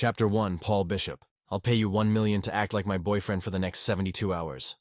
Chapter 1, Paul Bishop. I'll pay you $1 million to act like my boyfriend for the next 72 hours.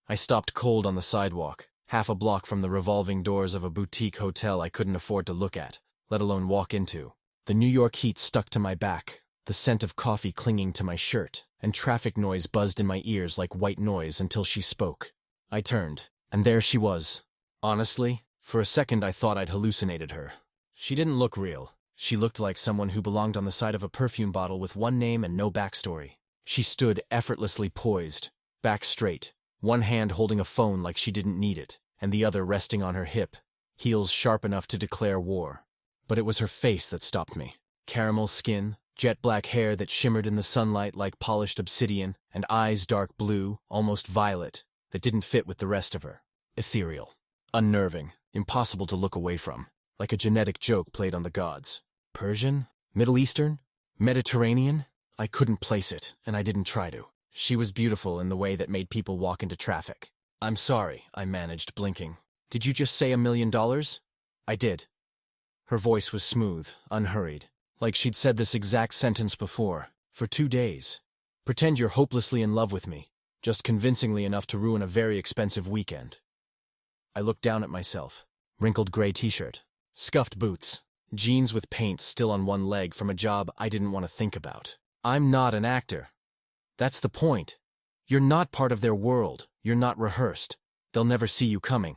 I stopped cold on the sidewalk, half a block from the revolving doors of a boutique hotel I couldn't afford to look at, let alone walk into. The New York heat stuck to my back, the scent of coffee clinging to my shirt, and traffic noise buzzed in my ears like white noise until she spoke. I turned, and there she was. Honestly, for a second I thought I'd hallucinated her. She didn't look real. She looked like someone who belonged on the side of a perfume bottle with one name and no backstory. She stood effortlessly poised, back straight, one hand holding a phone like she didn't need it, and the other resting on her hip, heels sharp enough to declare war. But it was her face that stopped me. Caramel skin, jet black hair that shimmered in the sunlight like polished obsidian, and eyes dark blue, almost violet, that didn't fit with the rest of her. Ethereal. Unnerving. Impossible to look away from. Like a genetic joke played on the gods. Persian? Middle Eastern? Mediterranean? I couldn't place it, and I didn't try to. She was beautiful in the way that made people walk into traffic. "I'm sorry," I managed, blinking. "Did you just say $1 million?" "I did." Her voice was smooth, unhurried, like she'd said this exact sentence before, for 2 days. "Pretend you're hopelessly in love with me, just convincingly enough to ruin a very expensive weekend." I looked down at myself. Wrinkled gray t-shirt, scuffed boots, jeans with paint still on one leg from a job I didn't want to think about. I'm not an actor. That's the point. You're not part of their world. You're not rehearsed. They'll never see you coming.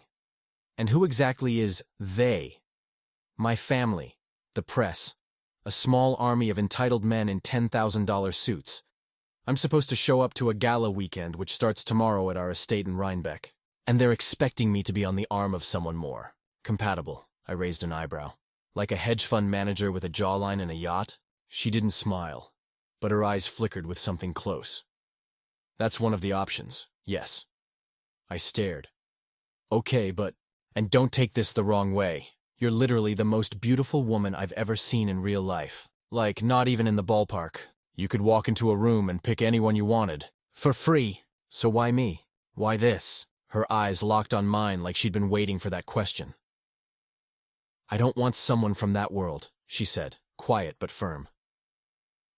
And who exactly is they? My family, the press, a small army of entitled men in $10,000 suits. I'm supposed to show up to a gala weekend which starts tomorrow at our estate in Rhinebeck. And they're expecting me to be on the arm of someone more. Compatible. I raised an eyebrow. Like a hedge fund manager with a jawline and a yacht? She didn't smile, but her eyes flickered with something close. "That's one of the options, yes." I stared. "Okay, but... And don't take this the wrong way. You're literally the most beautiful woman I've ever seen in real life. Like, not even in the ballpark. You could walk into a room and pick anyone you wanted. For free. So why me? Why this?" Her eyes locked on mine like she'd been waiting for that question. "I don't want someone from that world," she said, quiet but firm.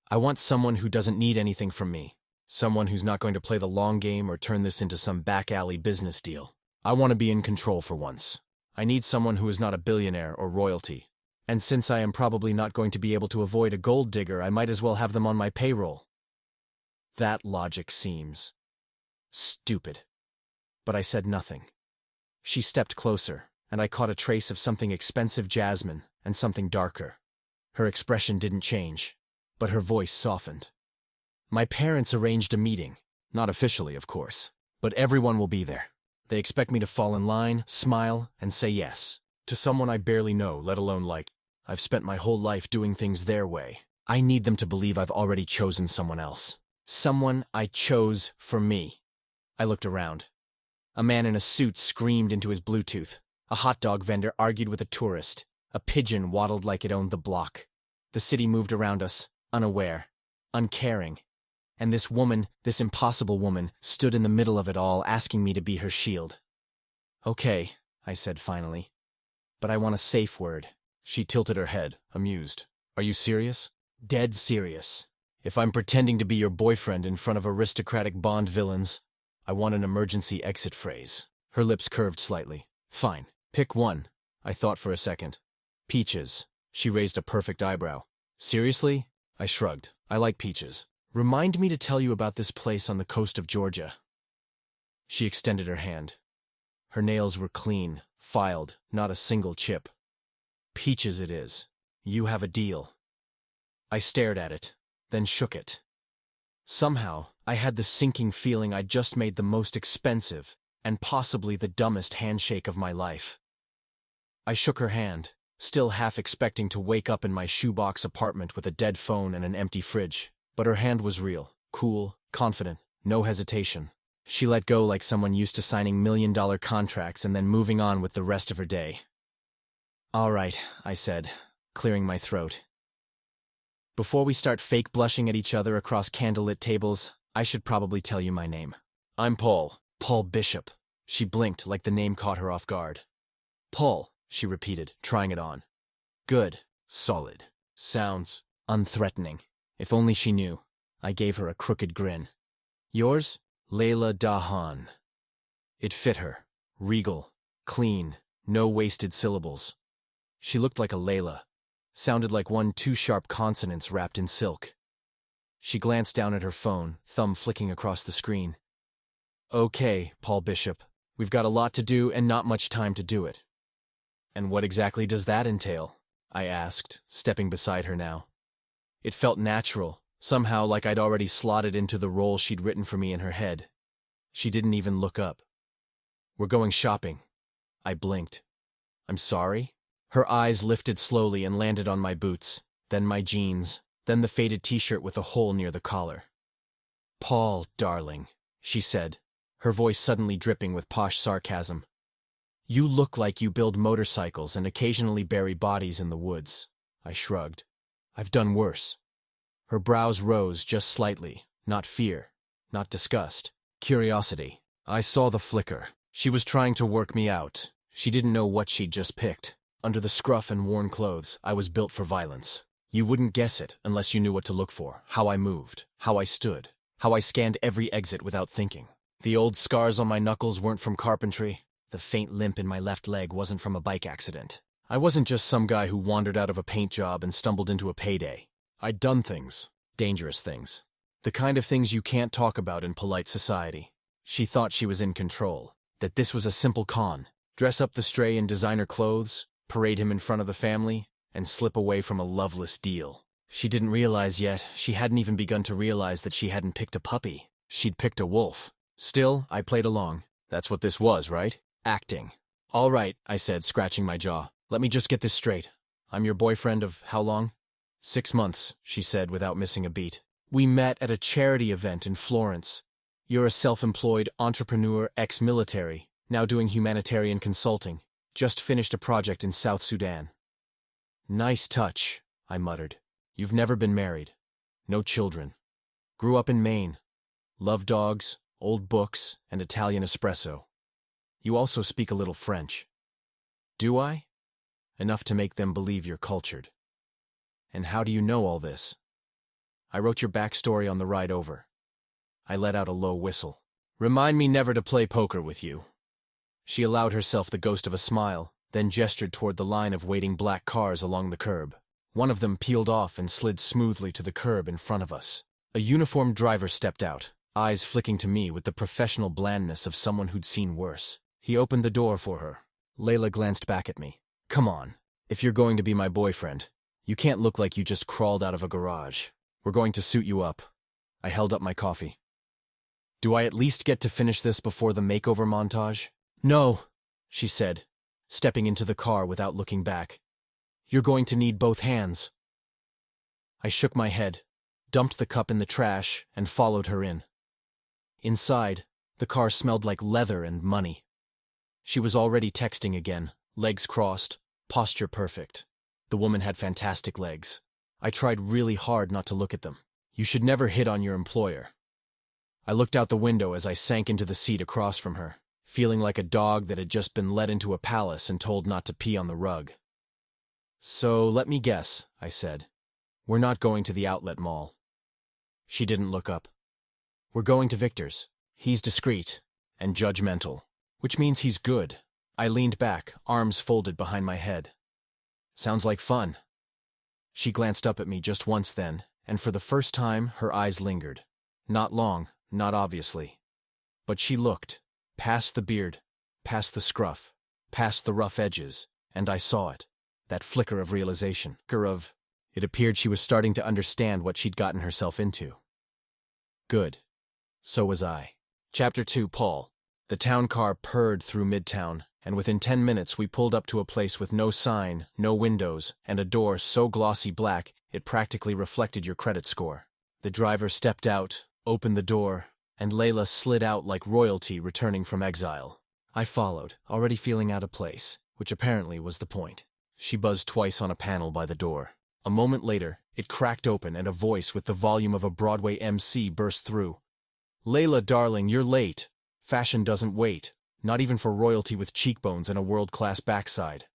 "I want someone who doesn't need anything from me. Someone who's not going to play the long game or turn this into some back-alley business deal. I want to be in control for once. I need someone who is not a billionaire or royalty. And since I am probably not going to be able to avoid a gold digger, I might as well have them on my payroll." That logic seems stupid. But I said nothing. She stepped closer, and I caught a trace of something expensive jasmine and something darker. Her expression didn't change, but her voice softened. "My parents arranged a meeting. Not officially, of course, but everyone will be there. They expect me to fall in line, smile, and say yes. To someone I barely know, let alone like, I've spent my whole life doing things their way. I need them to believe I've already chosen someone else. Someone I chose for me." I looked around. A man in a suit screamed into his Bluetooth. A hot dog vendor argued with a tourist. A pigeon waddled like it owned the block. The city moved around us, unaware, uncaring. And this woman, this impossible woman, stood in the middle of it all, asking me to be her shield. "Okay," I said finally. "But I want a safe word." She tilted her head, amused. "Are you serious?" "Dead serious. If I'm pretending to be your boyfriend in front of aristocratic Bond villains, I want an emergency exit phrase." Her lips curved slightly. "Fine. Pick one." I thought for a second. "Peaches." She raised a perfect eyebrow. "Seriously?" I shrugged. "I like peaches. Remind me to tell you about this place on the coast of Georgia." She extended her hand. Her nails were clean, filed, not a single chip. "Peaches it is. You have a deal." I stared at it, then shook it. Somehow, I had the sinking feeling I'd just made the most expensive, and possibly the dumbest handshake of my life. I shook her hand, still half expecting to wake up in my shoebox apartment with a dead phone and an empty fridge. But her hand was real, cool, confident, no hesitation. She let go like someone used to signing $1 million contracts and then moving on with the rest of her day. "All right," I said, clearing my throat. "Before we start fake blushing at each other across candlelit tables, I should probably tell you my name. I'm Paul Bishop." She blinked like the name caught her off guard. "Paul," she repeated, trying it on. "Good. Solid. Sounds unthreatening." If only she knew. I gave her a crooked grin. Yours? Leila Dahan. It fit her. Regal. Clean. No wasted syllables. She looked like a Layla. Sounded like one two sharp consonants wrapped in silk. She glanced down at her phone, thumb flicking across the screen. Okay, Paul Bishop. We've got a lot to do and not much time to do it. And what exactly does that entail? I asked, stepping beside her now. It felt natural, somehow like I'd already slotted into the role she'd written for me in her head. She didn't even look up. We're going shopping. I blinked. I'm sorry? Her eyes lifted slowly and landed on my boots, then my jeans, then the faded t-shirt with a hole near the collar. Paul, darling, she said, her voice suddenly dripping with posh sarcasm. You look like you build motorcycles and occasionally bury bodies in the woods. I shrugged. I've done worse. Her brows rose just slightly, not fear, not disgust, curiosity. I saw the flicker. She was trying to work me out. She didn't know what she'd just picked. Under the scruff and worn clothes, I was built for violence. You wouldn't guess it unless you knew what to look for, how I moved, how I stood, how I scanned every exit without thinking. The old scars on my knuckles weren't from carpentry. The faint limp in my left leg wasn't from a bike accident. I wasn't just some guy who wandered out of a paint job and stumbled into a payday. I'd done things, dangerous things. The kind of things you can't talk about in polite society. She thought she was in control, that this was a simple con. Dress up the stray in designer clothes, parade him in front of the family, and slip away from a loveless deal. She didn't realize yet, she hadn't even begun to realize that she hadn't picked a puppy. She'd picked a wolf. Still, I played along. That's what this was, right? Acting. All right, I said, scratching my jaw. Let me just get this straight. I'm your boyfriend of how long? 6 months, she said without missing a beat. We met at a charity event in Florence. You're a self-employed entrepreneur ex-military, now doing humanitarian consulting. Just finished a project in South Sudan. Nice touch, I muttered. You've never been married. No children. Grew up in Maine. Love dogs, old books, and Italian espresso. You also speak a little French. Do I? Enough to make them believe you're cultured. And how do you know all this? I wrote your backstory on the ride over. I let out a low whistle. Remind me never to play poker with you. She allowed herself the ghost of a smile, then gestured toward the line of waiting black cars along the curb. One of them peeled off and slid smoothly to the curb in front of us. A uniformed driver stepped out, eyes flicking to me with the professional blandness of someone who'd seen worse. He opened the door for her. Leila glanced back at me. Come on. If you're going to be my boyfriend, you can't look like you just crawled out of a garage. We're going to suit you up. I held up my coffee. Do I at least get to finish this before the makeover montage? No, she said, stepping into the car without looking back. You're going to need both hands. I shook my head, dumped the cup in the trash, and followed her in. Inside, the car smelled like leather and money. She was already texting again, legs crossed, posture perfect. The woman had fantastic legs. I tried really hard not to look at them. You should never hit on your employer. I looked out the window as I sank into the seat across from her, feeling like a dog that had just been led into a palace and told not to pee on the rug. So let me guess, I said. We're not going to the outlet mall. She didn't look up. We're going to Victor's. He's discreet and judgmental, which means he's good. I leaned back, arms folded behind my head. Sounds like fun. She glanced up at me just once then, and for the first time her eyes lingered. Not long, not obviously. But she looked, past the beard, past the scruff, past the rough edges, and I saw it. That flicker of realization, it appeared she was starting to understand what she'd gotten herself into. Good. So was I. Chapter 2, Paul. The town car purred through Midtown, and within 10 minutes we pulled up to a place with no sign, no windows, and a door so glossy black it practically reflected your credit score. The driver stepped out, opened the door, and Leila slid out like royalty returning from exile. I followed, already feeling out of place, which apparently was the point. She buzzed twice on a panel by the door. A moment later, it cracked open and a voice with the volume of a Broadway MC burst through. Leila, darling, you're late. Fashion doesn't wait, not even for royalty with cheekbones and a world-class backside.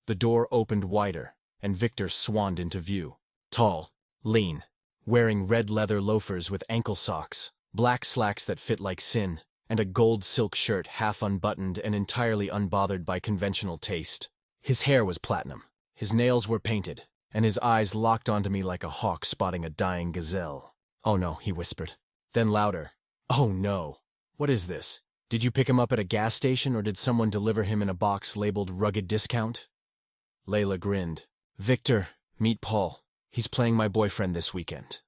The door opened wider, and Victor swanned into view. Tall, lean, wearing red leather loafers with ankle socks, black slacks that fit like sin, and a gold silk shirt half unbuttoned and entirely unbothered by conventional taste. His hair was platinum, his nails were painted, and his eyes locked onto me like a hawk spotting a dying gazelle. "Oh no," he whispered. Then louder, "Oh no. What is this? Did you pick him up at a gas station or did someone deliver him in a box labeled rugged discount?" Leila grinned. "Victor, meet Paul. He's playing my boyfriend this weekend."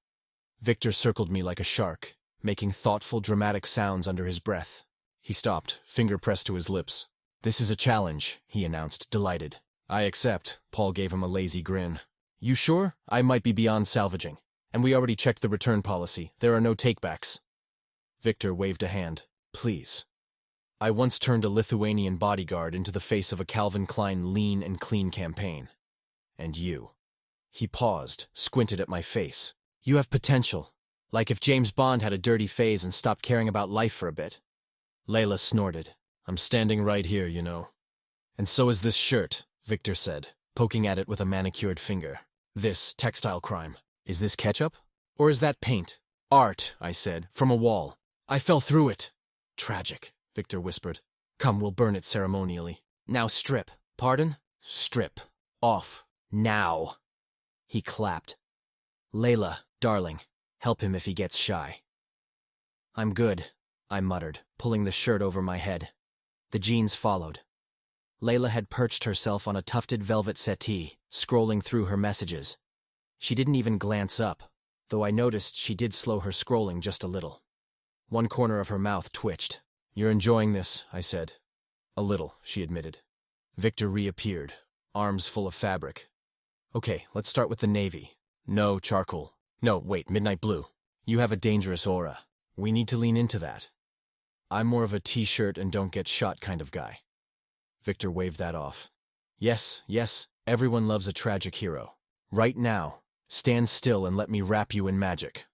Victor circled me like a shark, making thoughtful, dramatic sounds under his breath. He stopped, finger pressed to his lips. "This is a challenge," he announced, delighted. "I accept." Paul gave him a lazy grin. "You sure? I might be beyond salvaging. And we already checked the return policy. There are no takebacks." Victor waved a hand. "Please." I once turned a Lithuanian bodyguard into the face of a Calvin Klein lean and clean campaign. And you. He paused, squinted at my face. "You have potential. Like if James Bond had a dirty phase and stopped caring about life for a bit." Leila snorted. "I'm standing right here, you know." "And so is this shirt," Victor said, poking at it with a manicured finger. "This textile crime. Is this ketchup? Or is that paint?" "Art," I said, "from a wall. I fell through it." "Tragic," Victor whispered. "Come, we'll burn it ceremonially. Now strip." "Pardon?" "Strip. Off. Now." He clapped. "Leila, darling, help him if he gets shy." "I'm good," I muttered, pulling the shirt over my head. The jeans followed. Leila had perched herself on a tufted velvet settee, scrolling through her messages. She didn't even glance up, though I noticed she did slow her scrolling just a little. One corner of her mouth twitched. "You're enjoying this," I said. "A little," she admitted. Victor reappeared, arms full of fabric. "Okay, let's start with the navy." "No, charcoal. No, wait, midnight blue. You have a dangerous aura. We need to lean into that. I'm more of a t-shirt and don't get shot kind of guy." Victor waved that off. Yes, everyone loves a tragic hero. Right now, stand still and let me wrap you in magic."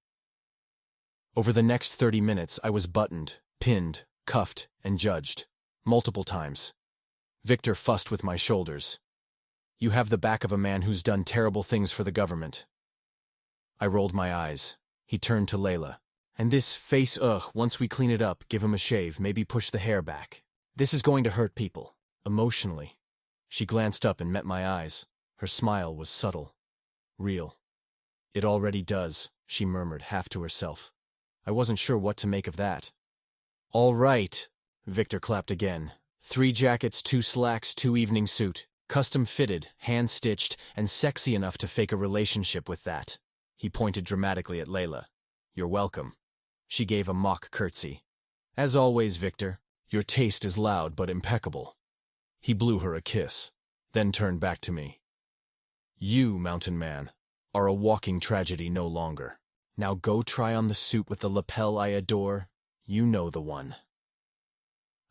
Over the next 30 minutes, I was buttoned, pinned, cuffed, and judged. Multiple times. Victor fussed with my shoulders. "You have the back of a man who's done terrible things for the government." I rolled my eyes. He turned to Leila. "And this face, once we clean it up, give him a shave, maybe push the hair back. This is going to hurt people. Emotionally." She glanced up and met my eyes. Her smile was subtle. Real. "It already does," she murmured, half to herself. I wasn't sure what to make of that. "All right," Victor clapped again. 3 jackets, 2 slacks, 2 evening suit. Custom-fitted, hand-stitched, and sexy enough to fake a relationship with that. He pointed dramatically at Leila. "You're welcome." She gave a mock curtsy. "As always, Victor, your taste is loud but impeccable." He blew her a kiss, then turned back to me. "You, mountain man, are a walking tragedy no longer. Now go try on the suit with the lapel I adore. You know the one."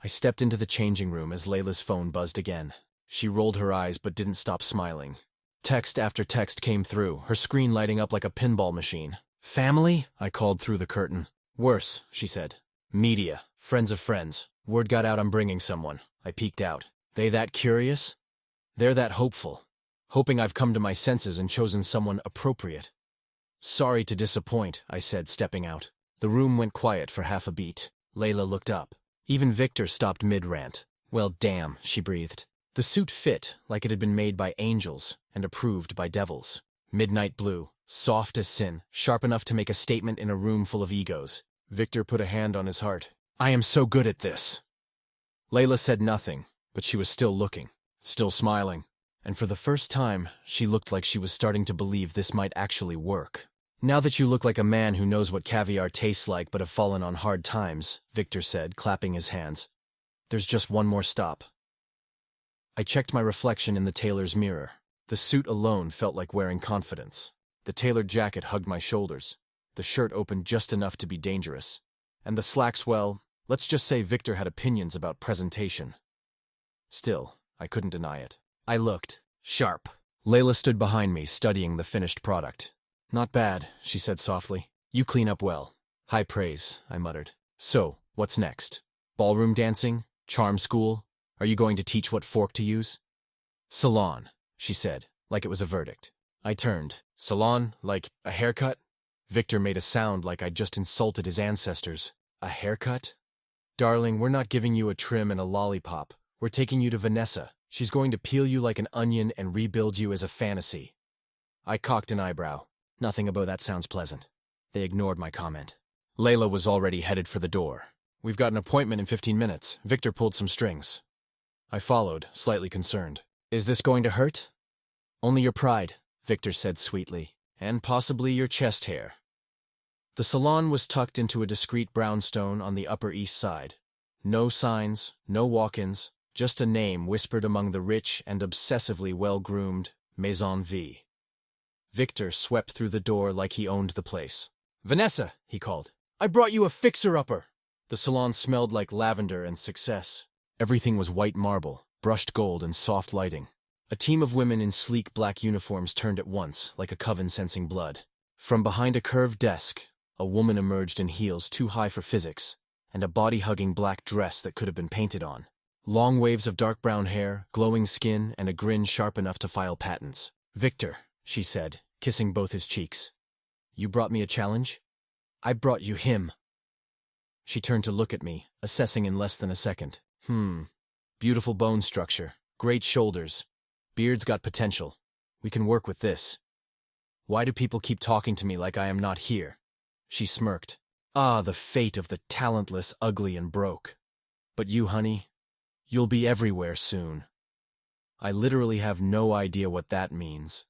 I stepped into the changing room as Leila's phone buzzed again. She rolled her eyes but didn't stop smiling. Text after text came through, her screen lighting up like a pinball machine. "Family?" I called through the curtain. "Worse," she said. "Media. Friends of friends. Word got out I'm bringing someone." I peeked out. "They that curious?" "They're that hopeful. Hoping I've come to my senses and chosen someone appropriate." "Sorry to disappoint," I said, stepping out. The room went quiet for half a beat. Leila looked up. Even Victor stopped mid-rant. "Well, damn," she breathed. The suit fit, like it had been made by angels and approved by devils. Midnight blue, soft as sin, sharp enough to make a statement in a room full of egos. Victor put a hand on his heart. "I am so good at this." Leila said nothing, but she was still looking, still smiling. And for the first time, she looked like she was starting to believe this might actually work. "Now that you look like a man who knows what caviar tastes like but have fallen on hard times," Victor said, clapping his hands. "There's just one more stop." I checked my reflection in the tailor's mirror. The suit alone felt like wearing confidence. The tailored jacket hugged my shoulders. The shirt opened just enough to be dangerous. And the slacks, well, let's just say Victor had opinions about presentation. Still, I couldn't deny it. I looked. Sharp. Leila stood behind me, studying the finished product. "Not bad," she said softly. "You clean up well." "High praise," I muttered. "So, what's next? Ballroom dancing? Charm school? Are you going to teach what fork to use?" "Salon," she said, like it was a verdict. I turned. "Salon? Like a haircut?" Victor made a sound like I'd just insulted his ancestors. A haircut? Darling, we're not giving you a trim and a lollipop. We're taking you to Vanessa. She's going to peel you like an onion and rebuild you as a fantasy. I cocked an eyebrow. Nothing about that sounds pleasant. They ignored my comment. Leila was already headed for the door. We've got an appointment in 15 minutes. Victor pulled some strings. I followed, slightly concerned. Is this going to hurt? Only your pride, Victor said sweetly, and possibly your chest hair. The salon was tucked into a discreet brownstone on the Upper East Side. No signs, no walk-ins, just a name whispered among the rich and obsessively well-groomed Maison V. Victor swept through the door like he owned the place. Vanessa, he called. I brought you a fixer-upper. The salon smelled like lavender and success. Everything was white marble, brushed gold and soft lighting. A team of women in sleek black uniforms turned at once, like a coven sensing blood. From behind a curved desk, a woman emerged in heels too high for physics, and a body-hugging black dress that could have been painted on. Long waves of dark brown hair, glowing skin, and a grin sharp enough to file patents. Victor, she said, kissing both his cheeks. You brought me a challenge? I brought you him. She turned to look at me, assessing in less than a second. Beautiful bone structure, great shoulders. Beard's got potential. We can work with this. Why do people keep talking to me like I am not here? She smirked. Ah, the fate of the talentless, ugly, and broke. But you, honey, you'll be everywhere soon. I literally have no idea what that means.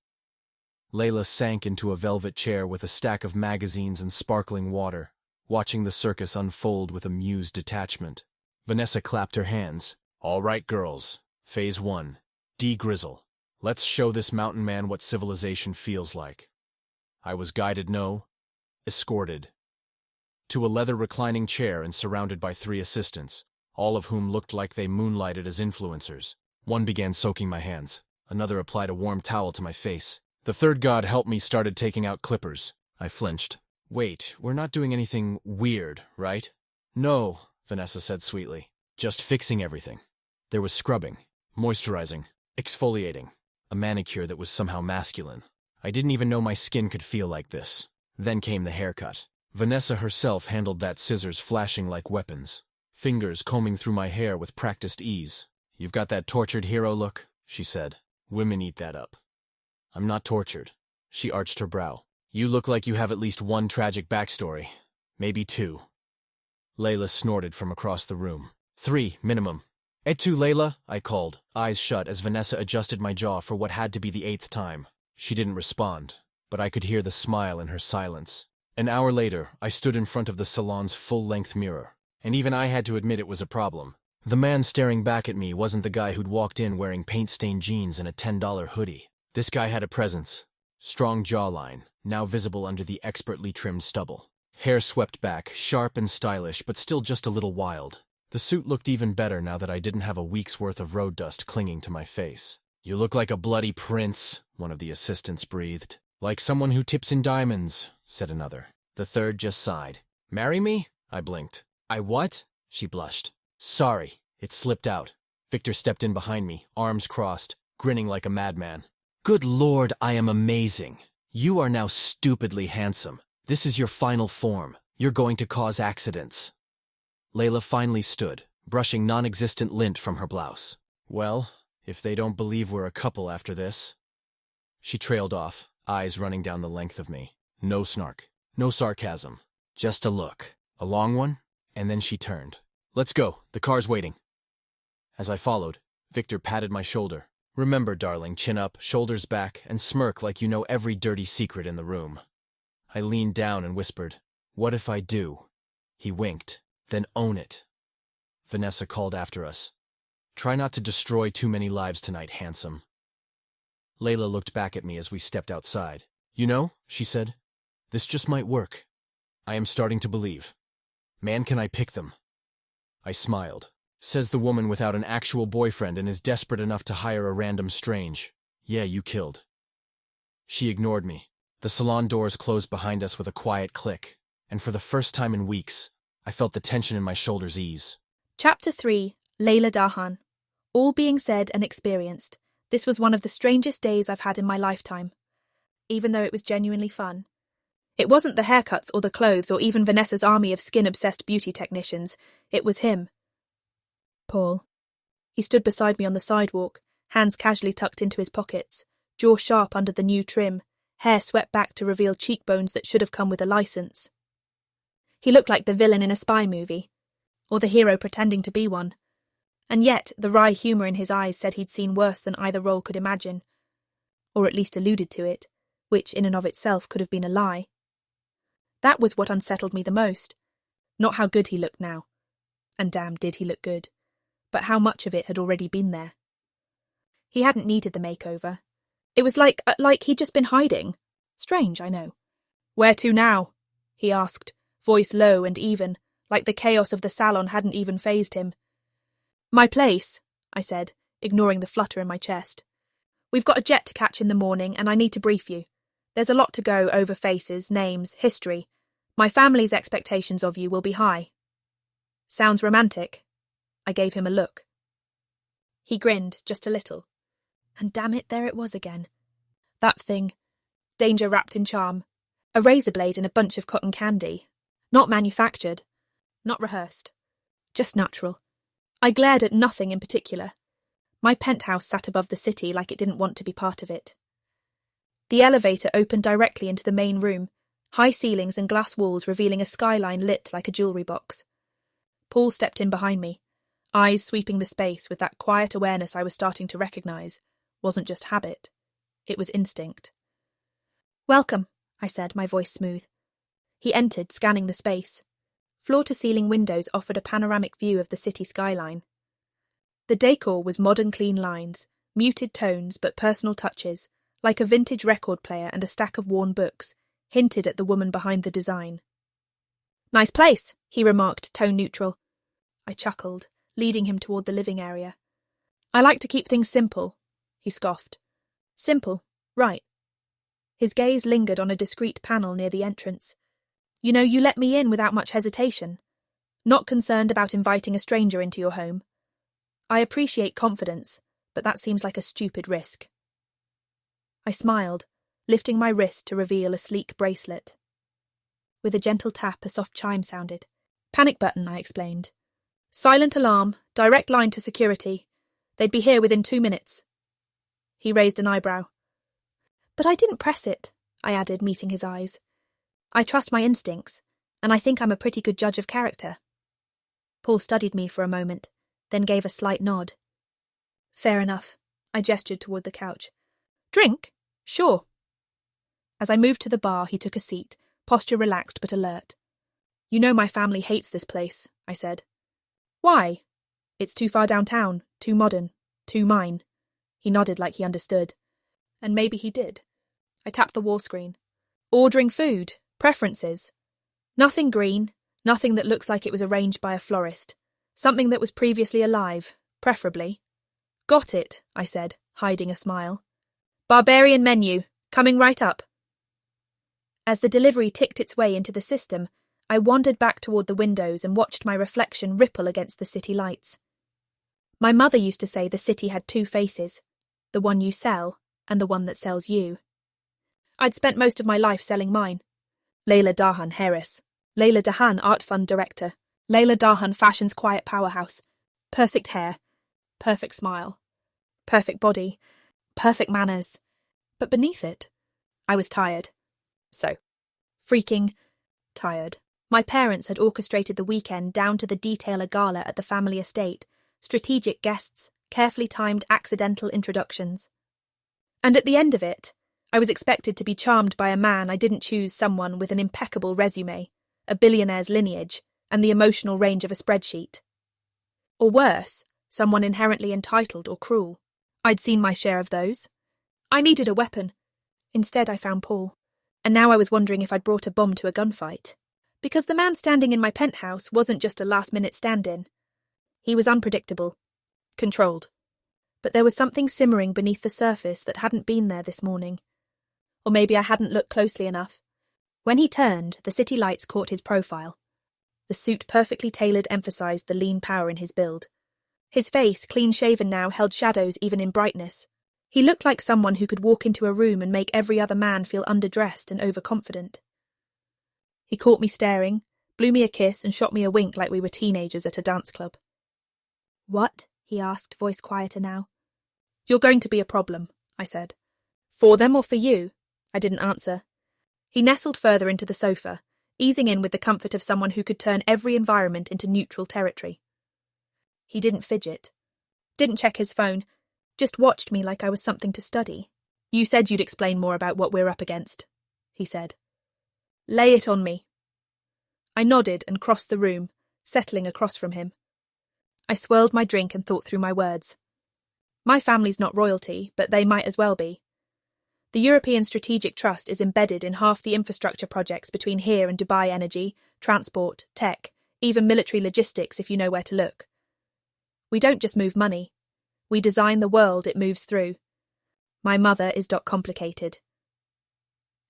Leila sank into a velvet chair with a stack of magazines and sparkling water, watching the circus unfold with amused detachment. Vanessa clapped her hands. All right, girls. Phase 1. De-grizzle. Let's show this mountain man what civilization feels like. I was guided, escorted. To a leather reclining chair and surrounded by 3 assistants, all of whom looked like they moonlighted as influencers. One began soaking my hands. Another applied a warm towel to my face. The third god help me started taking out clippers. I flinched. Wait, we're not doing anything weird, right? No, Vanessa said sweetly. Just fixing everything. There was scrubbing, moisturizing, exfoliating, a manicure that was somehow masculine. I didn't even know my skin could feel like this. Then came the haircut. Vanessa herself handled that, scissors flashing like weapons, fingers combing through my hair with practiced ease. You've got that tortured hero look, she said. Women eat that up. I'm not tortured. She arched her brow. You look like you have at least one tragic backstory. Maybe 2. Leila snorted from across the room. 3, minimum. Et tu, Leila? I called, eyes shut as Vanessa adjusted my jaw for what had to be the 8th time. She didn't respond, but I could hear the smile in her silence. An hour later, I stood in front of the salon's full-length mirror, and even I had to admit it was a problem. The man staring back at me wasn't the guy who'd walked in wearing paint-stained jeans and a $10 hoodie. This guy had a presence. Strong jawline, now visible under the expertly trimmed stubble. Hair swept back, sharp and stylish, but still just a little wild. The suit looked even better now that I didn't have a week's worth of road dust clinging to my face. You look like a bloody prince, one of the assistants breathed. Like someone who tips in diamonds, said another. The third just sighed. Marry me? I blinked. I what? She blushed. Sorry, it slipped out. Victor stepped in behind me, arms crossed, grinning like a madman. Good Lord, I am amazing. You are now stupidly handsome. This is your final form. You're going to cause accidents. Leila finally stood, brushing non-existent lint from her blouse. Well, if they don't believe we're a couple after this. She trailed off, eyes running down the length of me. No snark, no sarcasm, just a look. A long one, and then she turned. Let's go, the car's waiting. As I followed, Victor patted my shoulder. Remember, darling, chin up, shoulders back, and smirk like you know every dirty secret in the room. I leaned down and whispered, what if I do? He winked. Then own it. Vanessa called after us. Try not to destroy too many lives tonight, handsome. Leila looked back at me as we stepped outside. You know, she said, this just might work. I am starting to believe. Man, can I pick them? I smiled. Says the woman without an actual boyfriend and is desperate enough to hire a random strange. Yeah, you killed. She ignored me. The salon doors closed behind us with a quiet click, and for the first time in weeks, I felt the tension in my shoulders ease. Chapter 3. Leila Dahan. All being said and experienced, this was one of the strangest days I've had in my lifetime. Even though it was genuinely fun, It wasn't the haircuts or the clothes or even Vanessa's army of skin-obsessed beauty technicians. It was him. Paul. He stood beside me on the sidewalk, hands casually tucked into his pockets, jaw sharp under the new trim, hair swept back to reveal cheekbones that should have come with a license. He looked like the villain in a spy movie, or the hero pretending to be one. And yet, the wry humour in his eyes said he'd seen worse than either role could imagine, or at least alluded to it, which in and of itself could have been a lie. That was what unsettled me the most. Not how good he looked now. And damn, did he look good. But how much of it had already been there. He hadn't needed the makeover. It was like he'd just been hiding. Strange, I know. "Where to now?" he asked, voice low and even, like the chaos of the salon hadn't even fazed him. "My place," I said, ignoring the flutter in my chest. "We've got a jet to catch in the morning, and I need to brief you. There's a lot to go over: faces, names, history. My family's expectations of you will be high." "Sounds romantic." I gave him a look. He grinned, just a little. And damn it, there it was again. That thing. Danger wrapped in charm. A razor blade and a bunch of cotton candy. Not manufactured. Not rehearsed. Just natural. I glared at nothing in particular. My penthouse sat above the city like it didn't want to be part of it. The elevator opened directly into the main room, high ceilings and glass walls revealing a skyline lit like a jewellery box. Paul stepped in behind me, eyes sweeping the space with that quiet awareness I was starting to recognise. Wasn't just habit. It was instinct. "Welcome," I said, my voice smooth. He entered, scanning the space. Floor-to-ceiling windows offered a panoramic view of the city skyline. The decor was modern clean lines, muted tones but personal touches, like a vintage record player and a stack of worn books, hinted at the woman behind the design. "Nice place," he remarked, tone neutral. I chuckled, leading him toward the living area. "I like to keep things simple," he scoffed. "Simple, right." His gaze lingered on a discreet panel near the entrance. "You know, you let me in without much hesitation. Not concerned about inviting a stranger into your home. I appreciate confidence, but that seems like a stupid risk." I smiled, lifting my wrist to reveal a sleek bracelet. With a gentle tap, a soft chime sounded. "Panic button," I explained. "Silent alarm, direct line to security. They'd be here within 2 minutes." He raised an eyebrow. "But I didn't press it," I added, meeting his eyes. "I trust my instincts, and I think I'm a pretty good judge of character." Paul studied me for a moment, then gave a slight nod. "Fair enough." I gestured toward the couch. "Drink? Sure." As I moved to the bar, he took a seat, posture relaxed but alert. "You know my family hates this place," I said. "Why?" "It's too far downtown, too modern, too mine." He nodded like he understood. And maybe he did. I tapped the wall screen. "Ordering food, preferences. Nothing green, nothing that looks like it was arranged by a florist. Something that was previously alive, preferably." "Got it," I said, hiding a smile. "Barbarian menu, coming right up." As the delivery ticked its way into the system, I wandered back toward the windows and watched my reflection ripple against the city lights. My mother used to say the city had 2 faces, the one you sell and the one that sells you. I'd spent most of my life selling mine. Leila Dahan, heiress. Leila Dahan, art fund director. Leila Dahan, fashion's quiet powerhouse. Perfect hair. Perfect smile. Perfect body. Perfect manners. But beneath it, I was tired. So, freaking tired. My parents had orchestrated the weekend down to the detail a gala at the family estate, strategic guests, carefully timed accidental introductions. And at the end of it, I was expected to be charmed by a man I didn't choose, someone with an impeccable resume, a billionaire's lineage, and the emotional range of a spreadsheet. Or worse, someone inherently entitled or cruel. I'd seen my share of those. I needed a weapon. Instead, I found Paul. And now I was wondering if I'd brought a bomb to a gunfight. Because the man standing in my penthouse wasn't just a last-minute stand-in. He was unpredictable. Controlled. But there was something simmering beneath the surface that hadn't been there this morning. Or maybe I hadn't looked closely enough. When he turned, the city lights caught his profile. The suit perfectly tailored emphasized the lean power in his build. His face, clean-shaven now, held shadows even in brightness. He looked like someone who could walk into a room and make every other man feel underdressed and overconfident. He caught me staring, blew me a kiss and shot me a wink like we were teenagers at a dance club. "What?" he asked, voice quieter now. "You're going to be a problem," I said. "For them or for you?" I didn't answer. He nestled further into the sofa, easing in with the comfort of someone who could turn every environment into neutral territory. He didn't fidget, didn't check his phone, just watched me like I was something to study. "You said you'd explain more about what we're up against," he said. "Lay it on me." I nodded and crossed the room, settling across from him. I swirled my drink and thought through my words. My family's not royalty, but they might as well be. The European Strategic Trust is embedded in half the infrastructure projects between here and Dubai Energy, transport, tech, even military logistics if you know where to look. We don't just move money. We design the world it moves through. My mother is complicated.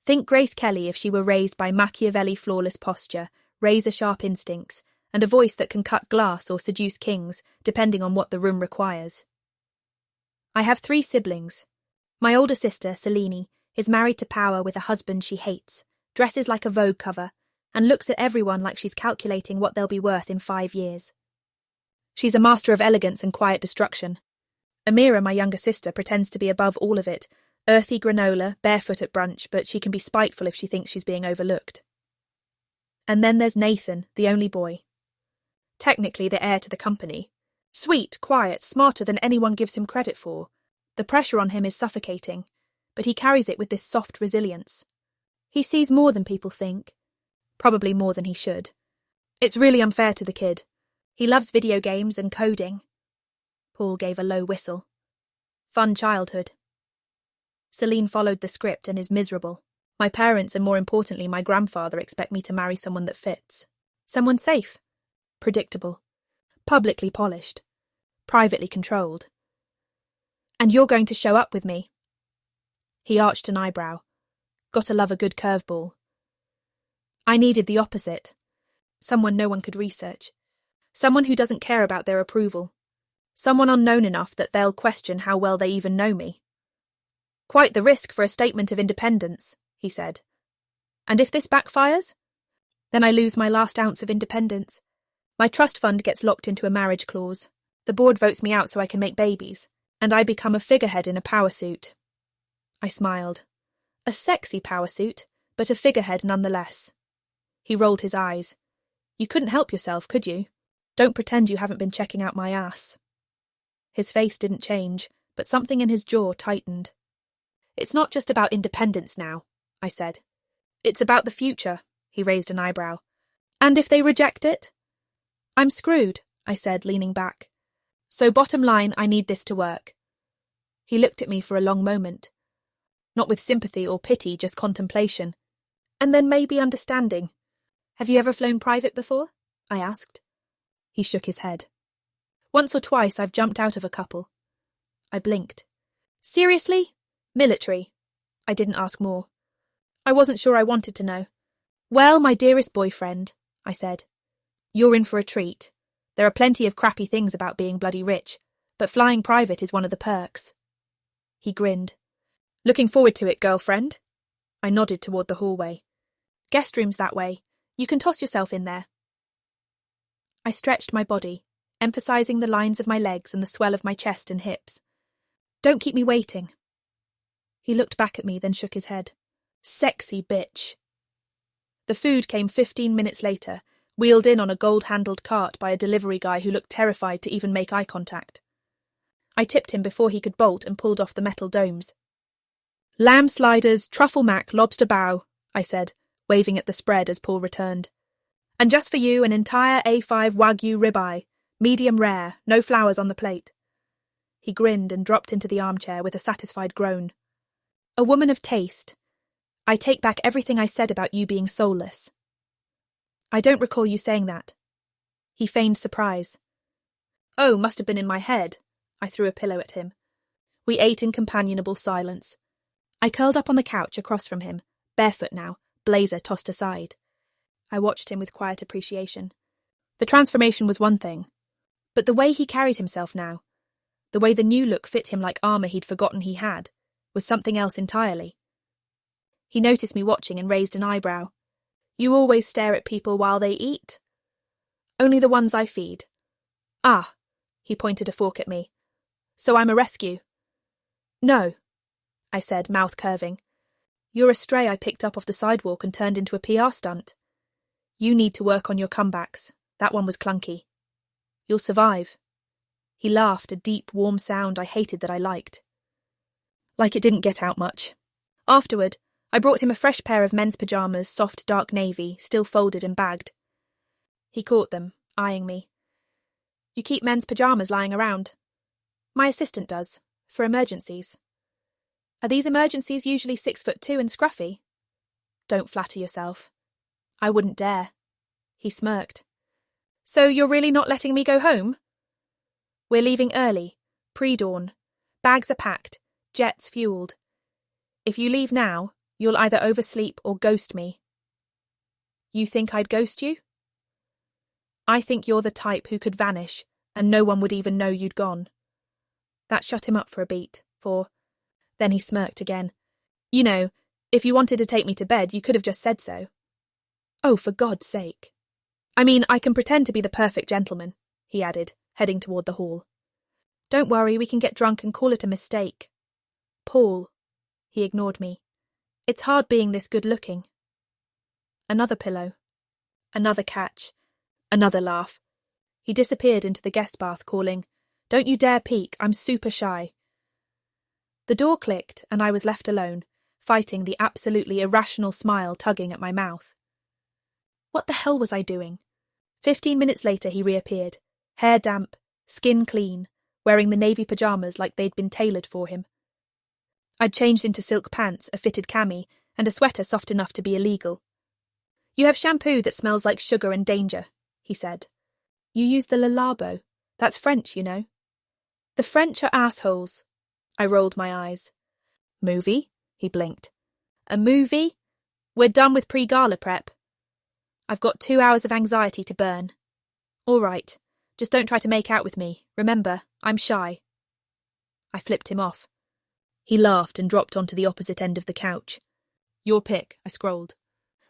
Think Grace Kelly if she were raised by Machiavelli flawless posture, razor-sharp instincts, and a voice that can cut glass or seduce kings, depending on what the room requires. I have 3 siblings. My older sister, Selene, is married to power with a husband she hates, dresses like a Vogue cover, and looks at everyone like she's calculating what they'll be worth in 5 years. She's a master of elegance and quiet destruction. Amira, my younger sister, pretends to be above all of it, earthy granola, barefoot at brunch, but she can be spiteful if she thinks she's being overlooked. And then there's Nathan, the only boy. Technically the heir to the company. Sweet, quiet, smarter than anyone gives him credit for. The pressure on him is suffocating, but he carries it with this soft resilience. He sees more than people think. Probably more than he should. It's really unfair to the kid. He loves video games and coding. Paul gave a low whistle. Fun childhood. Selene followed the script and is miserable. My parents and more importantly my grandfather expect me to marry someone that fits. Someone safe. Predictable. Publicly polished. Privately controlled. And you're going to show up with me? He arched an eyebrow. Gotta love a good curveball. I needed the opposite. Someone no one could research. Someone who doesn't care about their approval. Someone unknown enough that they'll question how well they even know me. Quite the risk for a statement of independence, he said. And if this backfires? Then I lose my last ounce of independence. My trust fund gets locked into a marriage clause. The board votes me out so I can make babies. And I become a figurehead in a power suit. I smiled. A sexy power suit, but a figurehead nonetheless. He rolled his eyes. You couldn't help yourself, could you? Don't pretend you haven't been checking out my ass. His face didn't change, but something in his jaw tightened. It's not just about independence now, I said. It's about the future, he raised an eyebrow. And if they reject it? I'm screwed, I said, leaning back. So bottom line, I need this to work. He looked at me for a long moment. Not with sympathy or pity, just contemplation. And then maybe understanding. Have you ever flown private before? I asked. He shook his head. Once or twice I've jumped out of a couple. I blinked. Seriously? Military. I didn't ask more. I wasn't sure I wanted to know. Well, my dearest boyfriend, I said. You're in for a treat. There are plenty of crappy things about being bloody rich, but flying private is one of the perks. He grinned. Looking forward to it, girlfriend? I nodded toward the hallway. Guest room's that way. You can toss yourself in there. I stretched my body, emphasizing the lines of my legs and the swell of my chest and hips. Don't keep me waiting. He looked back at me, then shook his head. Sexy bitch. The food came 15 minutes later, wheeled in on a gold-handled cart by a delivery guy who looked terrified to even make eye contact. I tipped him before he could bolt and pulled off the metal domes. Lamb sliders, truffle mac, lobster bow, I said, waving at the spread as Paul returned. And just for you, an entire A5 Wagyu ribeye, medium rare, no flowers on the plate. He grinned and dropped into the armchair with a satisfied groan. A woman of taste. I take back everything I said about you being soulless. I don't recall you saying that. He feigned surprise. Oh, must have been in my head. I threw a pillow at him. We ate in companionable silence. I curled up on the couch across from him, barefoot now, blazer tossed aside. I watched him with quiet appreciation. The transformation was one thing, but the way he carried himself now, the way the new look fit him like armour he'd forgotten he had, was something else entirely. He noticed me watching and raised an eyebrow. You always stare at people while they eat. Only the ones I feed. Ah, he pointed a fork at me. So I'm a rescue. No, I said, mouth curving. You're a stray I picked up off the sidewalk and turned into a PR stunt. You need to work on your comebacks. That one was clunky. You'll survive. He laughed, a deep, warm sound I hated that I liked. Like it didn't get out much. Afterward, I brought him a fresh pair of men's pyjamas, soft dark navy, still folded and bagged. He caught them, eyeing me. You keep men's pyjamas lying around? My assistant does, for emergencies. Are these emergencies usually 6'2" and scruffy? Don't flatter yourself. I wouldn't dare. He smirked. So you're really not letting me go home? We're leaving early, pre-dawn. Bags are packed, jets fueled. If you leave now, you'll either oversleep or ghost me. You think I'd ghost you? I think you're the type who could vanish and no one would even know you'd gone. That shut him up for a beat, Then he smirked again. You know, if you wanted to take me to bed, you could have just said so. Oh, for God's sake. I mean, I can pretend to be the perfect gentleman, he added, heading toward the hall. Don't worry, we can get drunk and call it a mistake. Paul. He ignored me. It's hard being this good-looking. Another pillow. Another catch. Another laugh. He disappeared into the guest bath, calling, Don't you dare peek, I'm super shy. The door clicked, and I was left alone, fighting the absolutely irrational smile tugging at my mouth. What the hell was I doing? 15 minutes later he reappeared, hair damp, skin clean, wearing the navy pyjamas like they'd been tailored for him. I'd changed into silk pants, a fitted cami, and a sweater soft enough to be illegal. You have shampoo that smells like sugar and danger, he said. You use the Le Labo. That's French, you know. The French are assholes. I rolled my eyes. Movie? He blinked. A movie? We're done with pre-gala prep. I've got 2 hours of anxiety to burn. All right, just don't try to make out with me. Remember, I'm shy. I flipped him off. He laughed and dropped onto the opposite end of the couch. Your pick, I scrolled.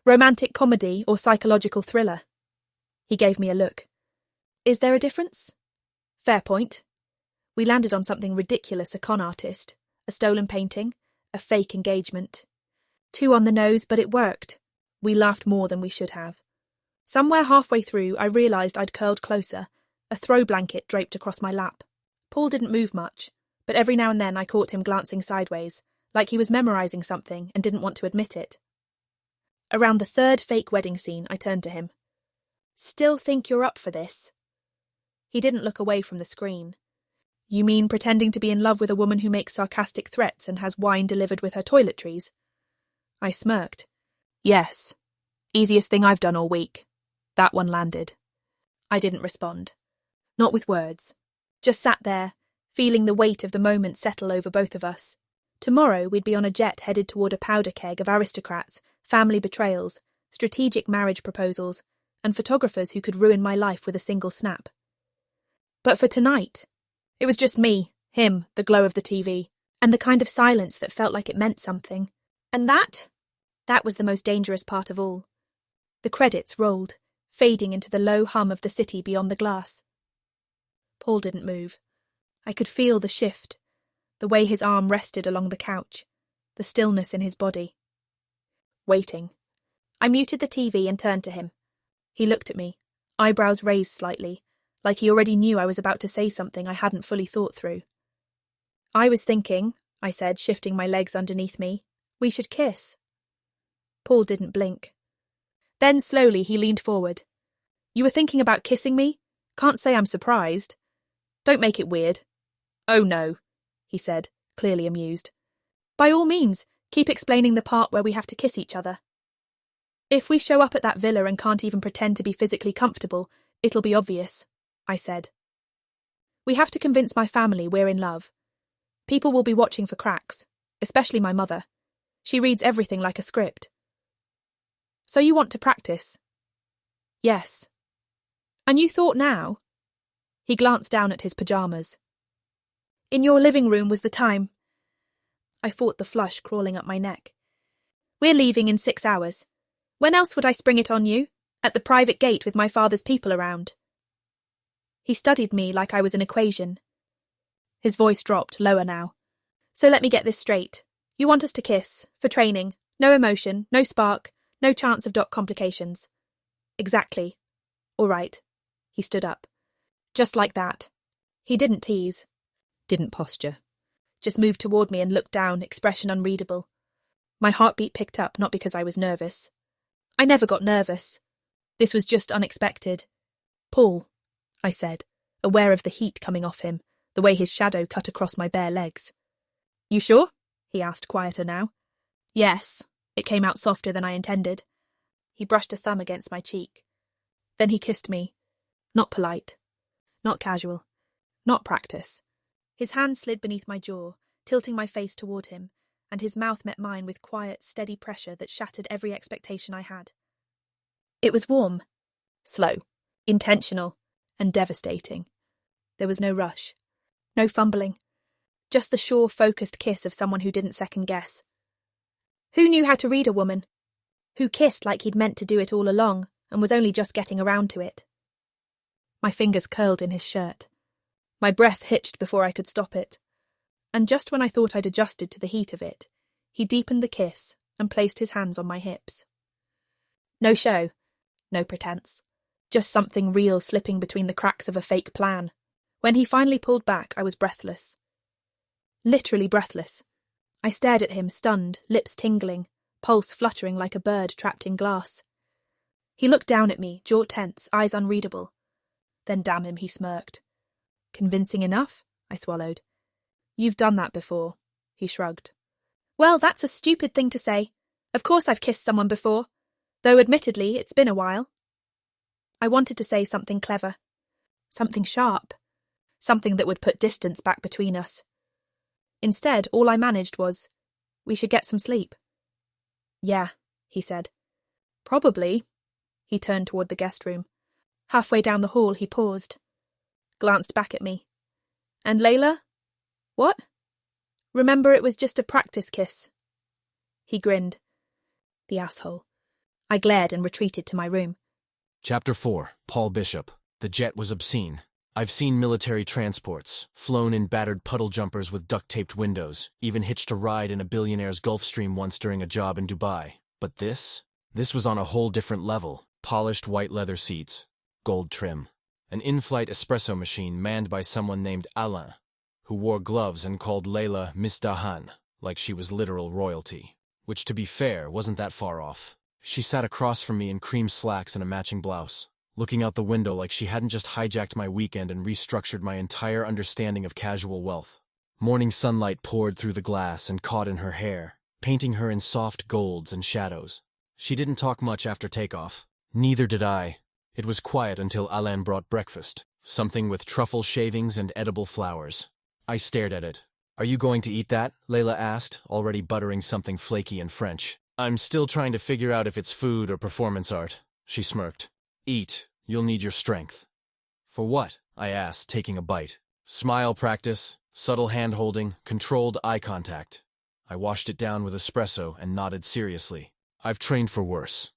Romantic comedy or psychological thriller? He gave me a look. Is there a difference? Fair point. We landed on something ridiculous, a con artist, a stolen painting, a fake engagement. 2 on the nose, but it worked. We laughed more than we should have. Somewhere halfway through, I realised I'd curled closer, a throw blanket draped across my lap. Paul didn't move much, but every now and then I caught him glancing sideways, like he was memorising something and didn't want to admit it. Around the 3rd fake wedding scene, I turned to him. Still think you're up for this? He didn't look away from the screen. You mean pretending to be in love with a woman who makes sarcastic threats and has wine delivered with her toiletries? I smirked. Yes. Easiest thing I've done all week. That one landed. I didn't respond. Not with words. Just sat there, feeling the weight of the moment settle over both of us. Tomorrow we'd be on a jet headed toward a powder keg of aristocrats, family betrayals, strategic marriage proposals, and photographers who could ruin my life with a single snap. But for tonight, it was just me, him, the glow of the TV, and the kind of silence that felt like it meant something. And that was the most dangerous part of all. The credits rolled, fading into the low hum of the city beyond the glass. Paul didn't move. I could feel the shift, the way his arm rested along the couch, the stillness in his body. Waiting. I muted the TV and turned to him. He looked at me, eyebrows raised slightly, like he already knew I was about to say something I hadn't fully thought through. I was thinking, I said, shifting my legs underneath me, we should kiss. Paul didn't blink. Then slowly he leaned forward. You were thinking about kissing me? Can't say I'm surprised. Don't make it weird. Oh no, he said, clearly amused. By all means, keep explaining the part where we have to kiss each other. If we show up at that villa and can't even pretend to be physically comfortable, it'll be obvious, I said. We have to convince my family we're in love. People will be watching for cracks, especially my mother. She reads everything like a script. So you want to practice? Yes. And you thought now? He glanced down at his pyjamas. In your living room was the time. I fought the flush crawling up my neck. We're leaving in 6 hours. When else would I spring it on you? At the private gate with my father's people around. He studied me like I was an equation. His voice dropped, lower now. So let me get this straight. You want us to kiss, for training, no emotion, no spark, no chance of doc complications. Exactly. All right. He stood up. Just like that. He didn't tease. Didn't posture. Just moved toward me and looked down, expression unreadable. My heartbeat picked up, not because I was nervous. I never got nervous. This was just unexpected. Paul, I said, aware of the heat coming off him, the way his shadow cut across my bare legs. You sure? He asked, quieter now. Yes. It came out softer than I intended. He brushed a thumb against my cheek. Then he kissed me. Not polite. Not casual. Not practice. His hand slid beneath my jaw, tilting my face toward him, and his mouth met mine with quiet, steady pressure that shattered every expectation I had. It was warm, slow, intentional, and devastating. There was no rush, no fumbling, just the sure, focused kiss of someone who didn't second guess. Who knew how to read a woman? Who kissed like he'd meant to do it all along and was only just getting around to it? My fingers curled in his shirt. My breath hitched before I could stop it. And just when I thought I'd adjusted to the heat of it, he deepened the kiss and placed his hands on my hips. No show, no pretense, just something real slipping between the cracks of a fake plan. When he finally pulled back, I was breathless. Literally breathless. I stared at him, stunned, lips tingling, pulse fluttering like a bird trapped in glass. He looked down at me, jaw tense, eyes unreadable. Then damn him, he smirked. Convincing enough? I swallowed. You've done that before, he shrugged. Well, that's a stupid thing to say. Of course I've kissed someone before, though admittedly it's been a while. I wanted to say something clever, something sharp, something that would put distance back between us. Instead, all I managed was, we should get some sleep. Yeah, he said. Probably. He turned toward the guest room. Halfway down the hall, he paused, glanced back at me. And Leila? What? Remember, it was just a practice kiss. He grinned. The asshole. I glared and retreated to my room. Chapter 4. Paul Bishop. The jet was obscene. I've seen military transports, flown in battered puddle jumpers with duct-taped windows, even hitched a ride in a billionaire's Gulfstream once during a job in Dubai. But this was on a whole different level. Polished white leather seats, gold trim, an in-flight espresso machine manned by someone named Alain, who wore gloves and called Leila Miss Dahan, like she was literal royalty. Which, to be fair, wasn't that far off. She sat across from me in cream slacks and a matching blouse, looking out the window like she hadn't just hijacked my weekend and restructured my entire understanding of casual wealth. Morning sunlight poured through the glass and caught in her hair, painting her in soft golds and shadows. She didn't talk much after takeoff. Neither did I. It was quiet until Alain brought breakfast, something with truffle shavings and edible flowers. I stared at it. Are you going to eat that? Leila asked, already buttering something flaky in French. I'm still trying to figure out if it's food or performance art, she smirked. Eat. You'll need your strength. For what? I asked, taking a bite. Smile practice, subtle hand-holding, controlled eye contact. I washed it down with espresso and nodded seriously. I've trained for worse.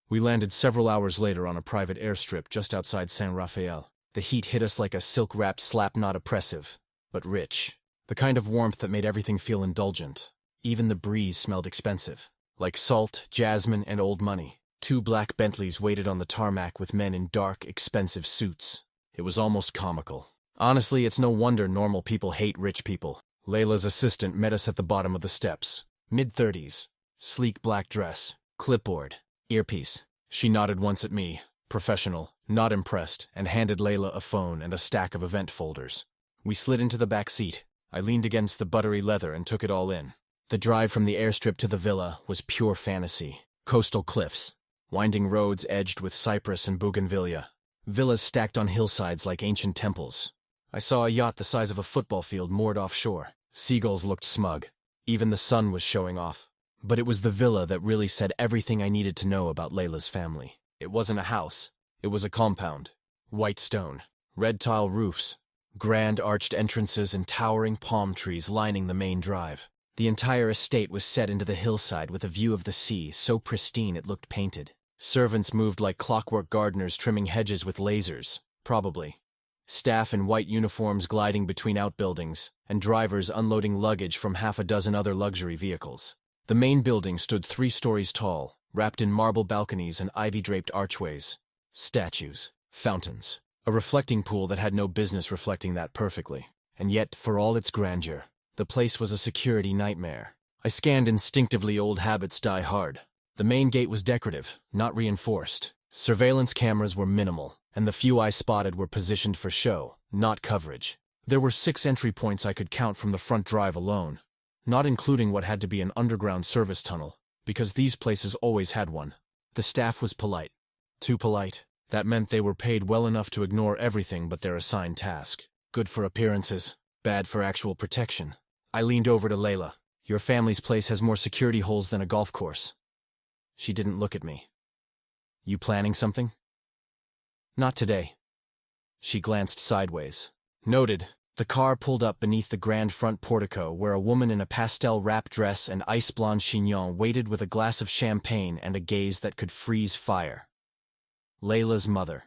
We landed several hours later on a private airstrip just outside San Rafael. The heat hit us like a silk-wrapped slap, not oppressive, but rich. The kind of warmth that made everything feel indulgent. Even the breeze smelled expensive, like salt, jasmine, and old money. 2 black Bentleys waited on the tarmac with men in dark, expensive suits. It was almost comical. Honestly, it's no wonder normal people hate rich people. Leila's assistant met us at the bottom of the steps. Mid-30s. Sleek black dress. Clipboard. Earpiece. She nodded once at me. Professional. Not impressed. And handed Leila a phone and a stack of event folders. We slid into the back seat. I leaned against the buttery leather and took it all in. The drive from the airstrip to the villa was pure fantasy. Coastal cliffs. Winding roads edged with cypress and bougainvillea. Villas stacked on hillsides like ancient temples. I saw a yacht the size of a football field moored offshore. Seagulls looked smug. Even the sun was showing off. But it was the villa that really said everything I needed to know about Leila's family. It wasn't a house. It was a compound. White stone. Red tile roofs. Grand arched entrances and towering palm trees lining the main drive. The entire estate was set into the hillside with a view of the sea, so pristine it looked painted. Servants moved like clockwork gardeners trimming hedges with lasers, probably. Staff in white uniforms gliding between outbuildings, and drivers unloading luggage from half a dozen other luxury vehicles. The main building stood 3 stories tall, wrapped in marble balconies and ivy-draped archways. Statues, fountains, a reflecting pool that had no business reflecting that perfectly. And yet, for all its grandeur, the place was a security nightmare. I scanned instinctively. Old habits die hard. The main gate was decorative, not reinforced. Surveillance cameras were minimal, and the few I spotted were positioned for show, not coverage. There were 6 entry points I could count from the front drive alone, not including what had to be an underground service tunnel, because these places always had one. The staff was polite. Too polite. That meant they were paid well enough to ignore everything but their assigned task. Good for appearances, bad for actual protection. I leaned over to Leila. Your family's place has more security holes than a golf course. She didn't look at me. You planning something? Not today. She glanced sideways. Noted. The car pulled up beneath the grand front portico where a woman in a pastel wrap dress and ice blonde chignon waited with a glass of champagne and a gaze that could freeze fire. Leila's mother.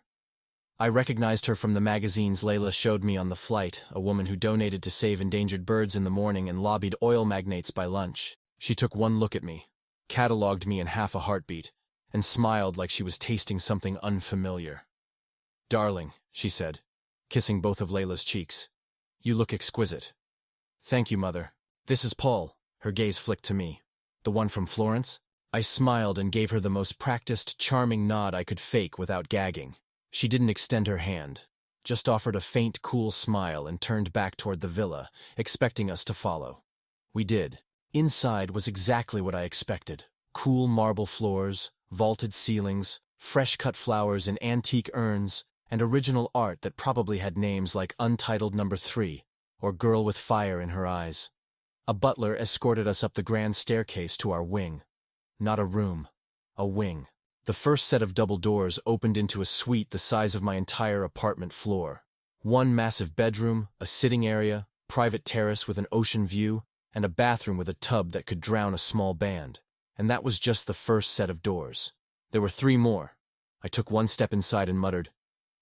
I recognized her from the magazines Leila showed me on the flight, a woman who donated to save endangered birds in the morning and lobbied oil magnates by lunch. She took one look at me, catalogued me in half a heartbeat, and smiled like she was tasting something unfamiliar. Darling, she said, kissing both of Leila's cheeks. You look exquisite. Thank you, Mother. This is Paul. Her gaze flicked to me. The one from Florence? I smiled and gave her the most practiced, charming nod I could fake without gagging. She didn't extend her hand, just offered a faint, cool smile and turned back toward the villa, expecting us to follow. We did. Inside was exactly what I expected. Cool marble floors, vaulted ceilings, fresh-cut flowers in antique urns, and original art that probably had names like Untitled No. 3 or Girl with Fire in Her Eyes. A butler escorted us up the grand staircase to our wing. Not a room, a wing. The first set of double doors opened into a suite the size of my entire apartment floor. One massive bedroom, a sitting area, private terrace with an ocean view, and a bathroom with a tub that could drown a small band. And that was just the first set of doors. There were 3 more. I took one step inside and muttered,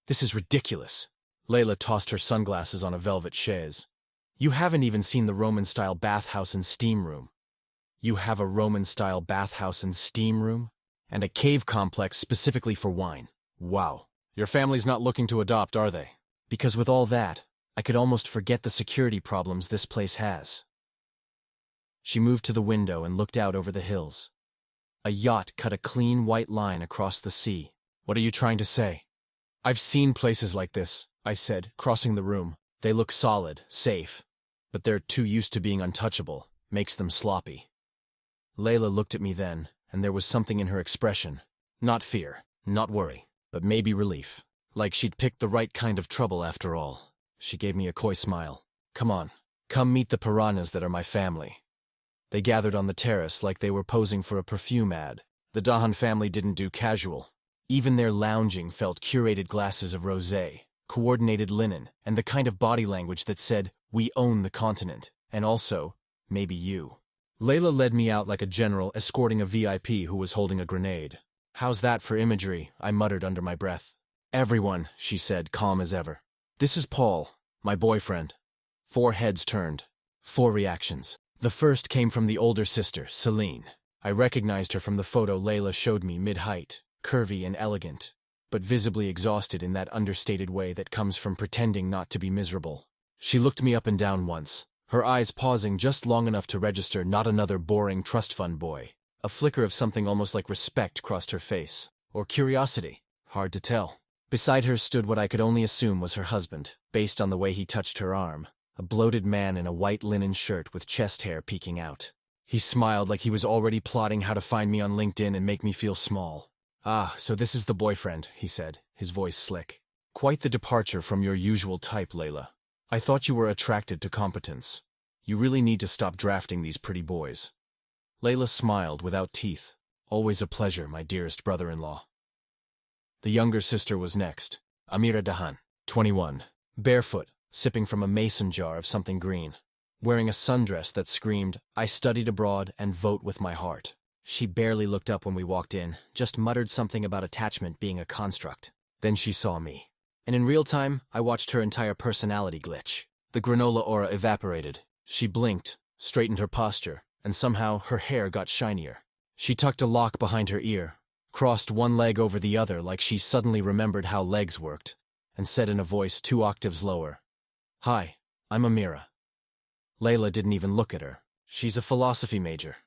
"This is ridiculous." Leila tossed her sunglasses on a velvet chaise. "You haven't even seen the Roman-style bathhouse and steam room." "You have a Roman-style bathhouse and steam room? And a cave complex specifically for wine. Wow. Your family's not looking to adopt, are they?" Because with all that, I could almost forget the security problems this place has. She moved to the window and looked out over the hills. A yacht cut a clean white line across the sea. "What are you trying to say?" "I've seen places like this," I said, crossing the room. "They look solid, safe. But they're too used to being untouchable. Makes them sloppy." Leila looked at me then, and there was something in her expression. Not fear, not worry, but maybe relief. Like she'd picked the right kind of trouble after all. She gave me a coy smile. "Come on, come meet the piranhas that are my family." They gathered on the terrace like they were posing for a perfume ad. The Dahan family didn't do casual. Even their lounging felt curated glasses of rosé, coordinated linen, and the kind of body language that said, "We own the continent, and also, maybe you." Leila led me out like a general escorting a VIP who was holding a grenade. "How's that for imagery?" I muttered under my breath. "Everyone," she said, calm as ever. "This is Paul, my boyfriend." 4 heads turned. 4 reactions. The first came from the older sister, Selene. I recognized her from the photo Leila showed me mid-height, curvy and elegant, but visibly exhausted in that understated way that comes from pretending not to be miserable. She looked me up and down once, her eyes pausing just long enough to register not another boring trust fund boy. A flicker of something almost like respect crossed her face. Or curiosity. Hard to tell. Beside her stood what I could only assume was her husband, based on the way he touched her arm. A bloated man in a white linen shirt with chest hair peeking out. He smiled like he was already plotting how to find me on LinkedIn and make me feel small. "Ah, so this is the boyfriend," he said, his voice slick. "Quite the departure from your usual type, Leila. I thought you were attracted to competence. You really need to stop drafting these pretty boys." Leila smiled without teeth. "Always a pleasure, my dearest brother-in-law." The younger sister was next. Amira Dahan, 21, barefoot, sipping from a mason jar of something green. wearing a sundress that screamed, "I studied abroad and vote with my heart." She barely looked up when we walked in, just muttered something about attachment being a construct. Then she saw me. And in real time, I watched her entire personality glitch. The granola aura evaporated. She blinked, straightened her posture, and somehow her hair got shinier. She tucked a lock behind her ear, crossed one leg over the other like she suddenly remembered how legs worked, and said in a voice 2 octaves lower, "Hi, I'm Amira." Leila didn't even look at her. She's a philosophy major.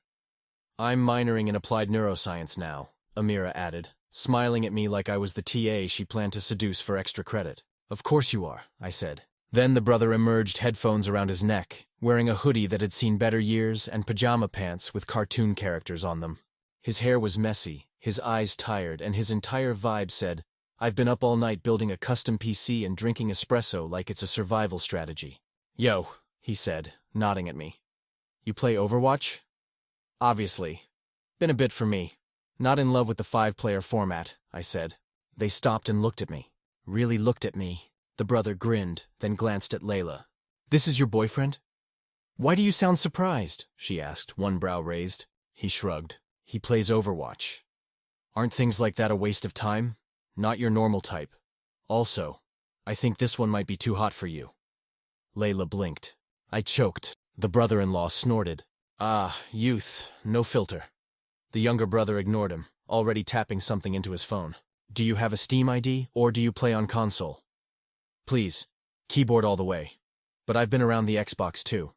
"I'm minoring in applied neuroscience now," Amira added, smiling at me like I was the TA she planned to seduce for extra credit. "Of course you are," I said. Then the brother emerged, headphones around his neck, wearing a hoodie that had seen better years and pajama pants with cartoon characters on them. His hair was messy, his eyes tired, and his entire vibe said, "I've been up all night building a custom PC and drinking espresso like it's a survival strategy." "Yo," he said, nodding at me. "You play Overwatch?" "Obviously. Been a bit for me. Not in love with the 5-player format," I said. They stopped and looked at me. Really looked at me. The brother grinned, then glanced at Leila. "This is your boyfriend?" "Why do you sound surprised?" she asked, one brow raised. He shrugged. "He plays Overwatch." "Aren't things like that a waste of time? Not your normal type. Also, I think this one might be too hot for you." Leila blinked. I choked. The brother-in-law snorted. "Ah, youth, no filter." The younger brother ignored him, already tapping something into his phone. "Do you have a Steam ID, or do you play on console?" "Please, keyboard all the way. But I've been around the Xbox too."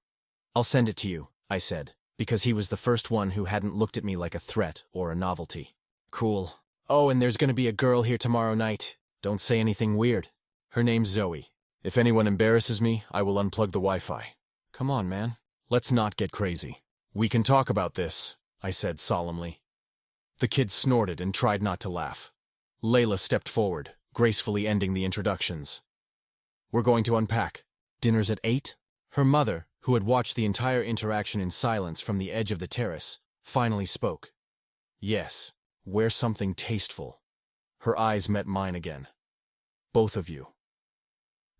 "I'll send it to you," I said, because he was the first one who hadn't looked at me like a threat or a novelty. "Cool. Oh, and there's gonna be a girl here tomorrow night. Don't say anything weird. Her name's Zoe. If anyone embarrasses me, I will unplug the Wi-Fi." "Come on, man. Let's not get crazy." "We can talk about this," I said solemnly. The kid snorted and tried not to laugh. Leila stepped forward, gracefully ending the introductions. "We're going to unpack. Dinner's at 8? Her mother, who had watched the entire interaction in silence from the edge of the terrace, finally spoke. "Yes, wear something tasteful." Her eyes met mine again. "Both of you."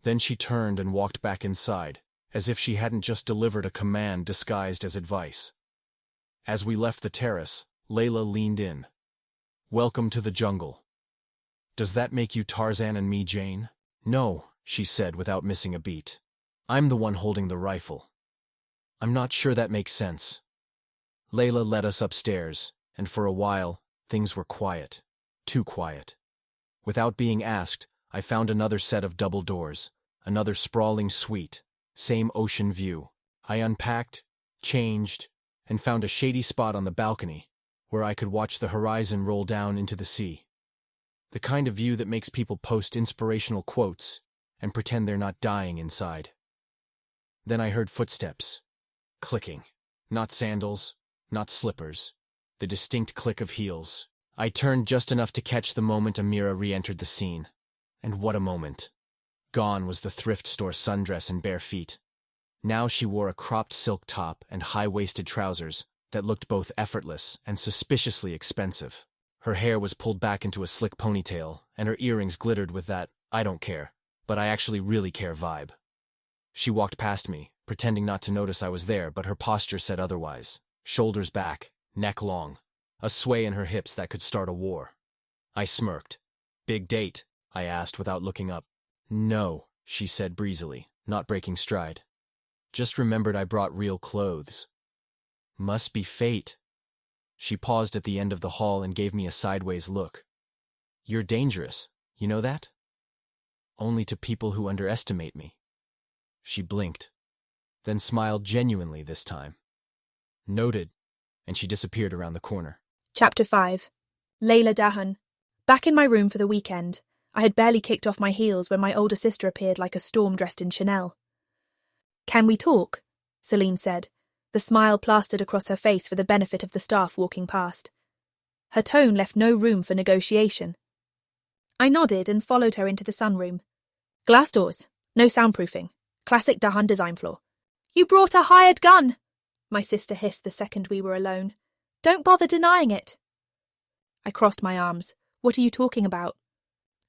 Then she turned and walked back inside, as if she hadn't just delivered a command disguised as advice. As we left the terrace, Leila leaned in. "Welcome to the jungle." "Does that make you Tarzan and me Jane?" "No," she said without missing a beat. "I'm the one holding the rifle." "I'm not sure that makes sense." Leila led us upstairs, and for a while, things were quiet. Too quiet. Without being asked, I found another set of double doors, another sprawling suite, same ocean view. I unpacked, changed, and found a shady spot on the balcony, where I could watch the horizon roll down into the sea. The kind of view that makes people post inspirational quotes and pretend they're not dying inside. Then I heard footsteps. Clicking. Not sandals, not slippers. The distinct click of heels. I turned just enough to catch the moment Amira re-entered the scene. And what a moment. Gone was the thrift store sundress and bare feet. Now she wore a cropped silk top and high-waisted trousers that looked both effortless and suspiciously expensive. Her hair was pulled back into a slick ponytail, and her earrings glittered with that "I don't care, but I actually really care" vibe. She walked past me, pretending not to notice I was there, but her posture said otherwise. Shoulders back, neck long, a sway in her hips that could start a war. I smirked. "Big date?" I asked without looking up. "No," she said breezily, not breaking stride. "Just remembered I brought real clothes." "Must be fate." She paused at the end of the hall and gave me a sideways look. "You're dangerous, you know that?" "Only to people who underestimate me." She blinked, then smiled genuinely this time. "Noted," and she disappeared around the corner. Chapter 5. Leila Dahan. Back in my room for the weekend, I had barely kicked off my heels when my older sister appeared like a storm dressed in Chanel. "Can we talk?" Selene said, the smile plastered across her face for the benefit of the staff walking past. Her tone left no room for negotiation. I nodded and followed her into the sunroom. Glass doors, no soundproofing, classic Dahan design floor. "You brought a hired gun!" my sister hissed the second we were alone. "Don't bother denying it." I crossed my arms. "What are you talking about?"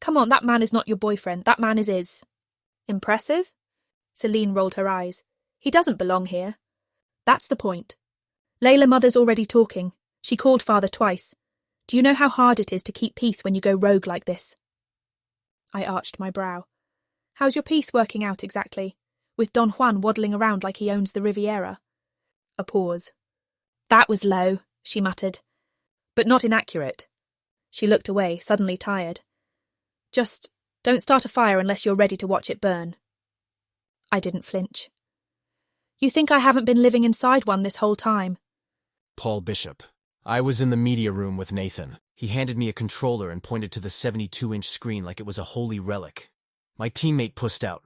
"Come on, that man is not your boyfriend. That man is." "Impressive?" Selene rolled her eyes. He doesn't belong here. That's the point. Leila Mother's already talking. She called Father twice. Do you know how hard it is to keep peace when you go rogue like this? I arched my brow. How's your peace working out exactly? With Don Juan waddling around like he owns the Riviera? A pause. That was low, she muttered. But not inaccurate. She looked away, suddenly tired. Just don't start a fire unless you're ready to watch it burn. I didn't flinch. You think I haven't been living inside one this whole time? Paul Bishop. I was in the media room with Nathan. He handed me a controller and pointed to the 72-inch screen like it was a holy relic. My teammate pussed out.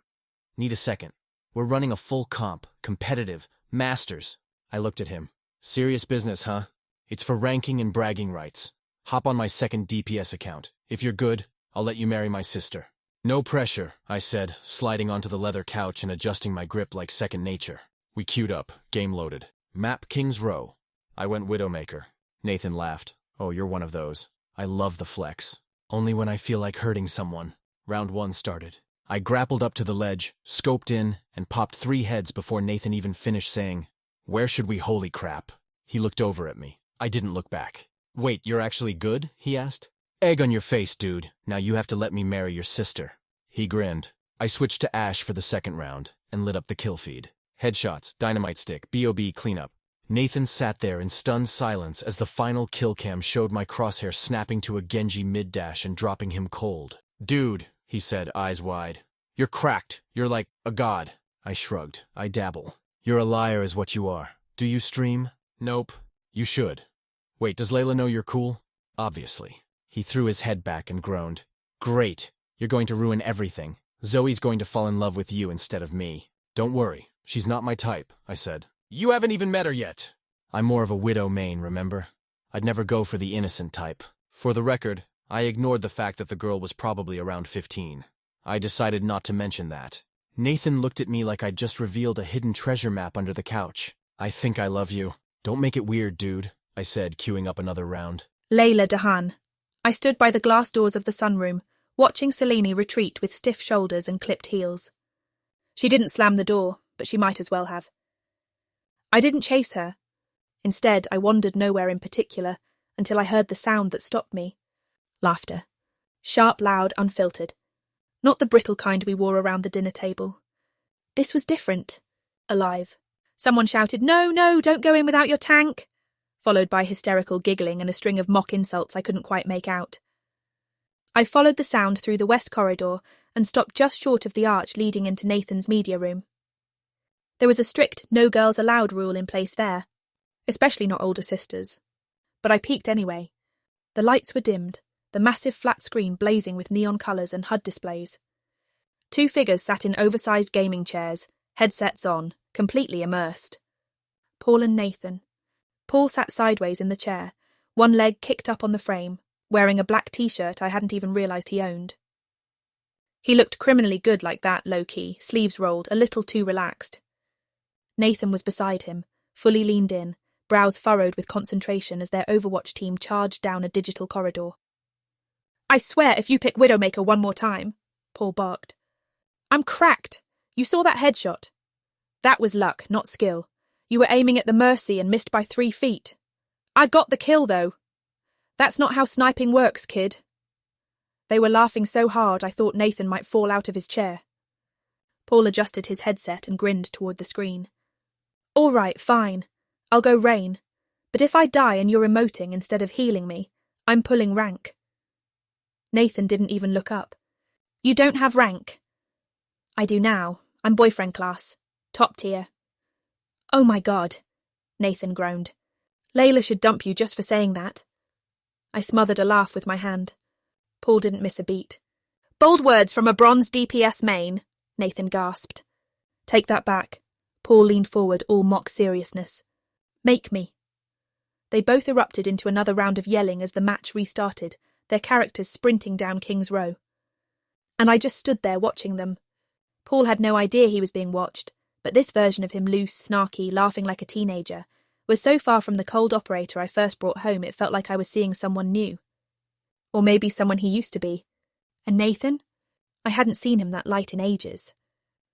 Need a second. We're running a full comp, competitive, masters. I looked at him. Serious business, huh? It's for ranking and bragging rights. Hop on my second DPS account. If you're good, I'll let you marry my sister. No pressure, I said, sliding onto the leather couch and adjusting my grip like second nature. We queued up, game loaded. Map King's Row. I went Widowmaker. Nathan laughed. Oh, you're one of those. I love the flex. Only when I feel like hurting someone. Round 1 started. I grappled up to the ledge, scoped in, and popped 3 heads before Nathan even finished saying, "Where should we holy crap?" He looked over at me. I didn't look back. Wait, you're actually good? He asked. Egg on your face, dude. Now you have to let me marry your sister. He grinned. I switched to Ash for the second round and lit up the kill feed. Headshots, dynamite stick, BOB cleanup. Nathan sat there in stunned silence as the final kill cam showed my crosshair snapping to a Genji mid-dash and dropping him cold. Dude, he said, eyes wide. You're cracked. You're like a god. I shrugged. I dabble. You're a liar is what you are. Do you stream? Nope. You should. Wait, does Leila know you're cool? Obviously. He threw his head back and groaned. Great. You're going to ruin everything. Zoe's going to fall in love with you instead of me. Don't worry. She's not my type, I said. You haven't even met her yet. I'm more of a widow main, remember? I'd never go for the innocent type. For the record, I ignored the fact that the girl was probably around 15. I decided not to mention that. Nathan looked at me like I'd just revealed a hidden treasure map under the couch. I think I love you. Don't make it weird, dude, I said, queuing up another round. Leila Dahan. I stood by the glass doors of the sunroom, watching Selene retreat with stiff shoulders and clipped heels. She didn't slam the door, but she might as well have. I didn't chase her. Instead, I wandered nowhere in particular until I heard the sound that stopped me. Laughter. Sharp, loud, unfiltered. Not the brittle kind we wore around the dinner table. This was different. Alive. Someone shouted, "No, no, don't go in without your tank," followed by hysterical giggling and a string of mock insults I couldn't quite make out. I followed the sound through the west corridor and stopped just short of the arch leading into Nathan's media room. There was a strict no girls allowed rule in place there, especially not older sisters. But I peeked anyway. The lights were dimmed, the massive flat screen blazing with neon colours and HUD displays. 2 figures sat in oversized gaming chairs, headsets on, completely immersed. Paul and Nathan. Paul sat sideways in the chair, one leg kicked up on the frame, wearing a black t-shirt I hadn't even realised he owned. He looked criminally good like that, low-key, sleeves rolled, a little too relaxed. Nathan was beside him, fully leaned in, brows furrowed with concentration as their Overwatch team charged down a digital corridor. "I swear if you pick Widowmaker one more time," Paul barked. "I'm cracked. You saw that headshot. That was luck, not skill. You were aiming at the Mercy and missed by 3 feet. I got the kill, though. That's not how sniping works, kid." They were laughing so hard I thought Nathan might fall out of his chair. Paul adjusted his headset and grinned toward the screen. "All right, fine. I'll go Rain. But if I die and you're emoting instead of healing me, I'm pulling rank." Nathan didn't even look up. "You don't have rank." "I do now. I'm boyfriend class. Top tier." "Oh my God," Nathan groaned. "Leila should dump you just for saying that." I smothered a laugh with my hand. Paul didn't miss a beat. "Bold words from a bronze DPS main," Nathan gasped. "Take that back." Paul leaned forward, all mock seriousness. "Make me." They both erupted into another round of yelling as the match restarted, their characters sprinting down King's Row. And I just stood there watching them. Paul had no idea he was being watched, but this version of him, loose, snarky, laughing like a teenager, was so far from the cold operator I first brought home it felt like I was seeing someone new. Or maybe someone he used to be. And Nathan? I hadn't seen him that light in ages.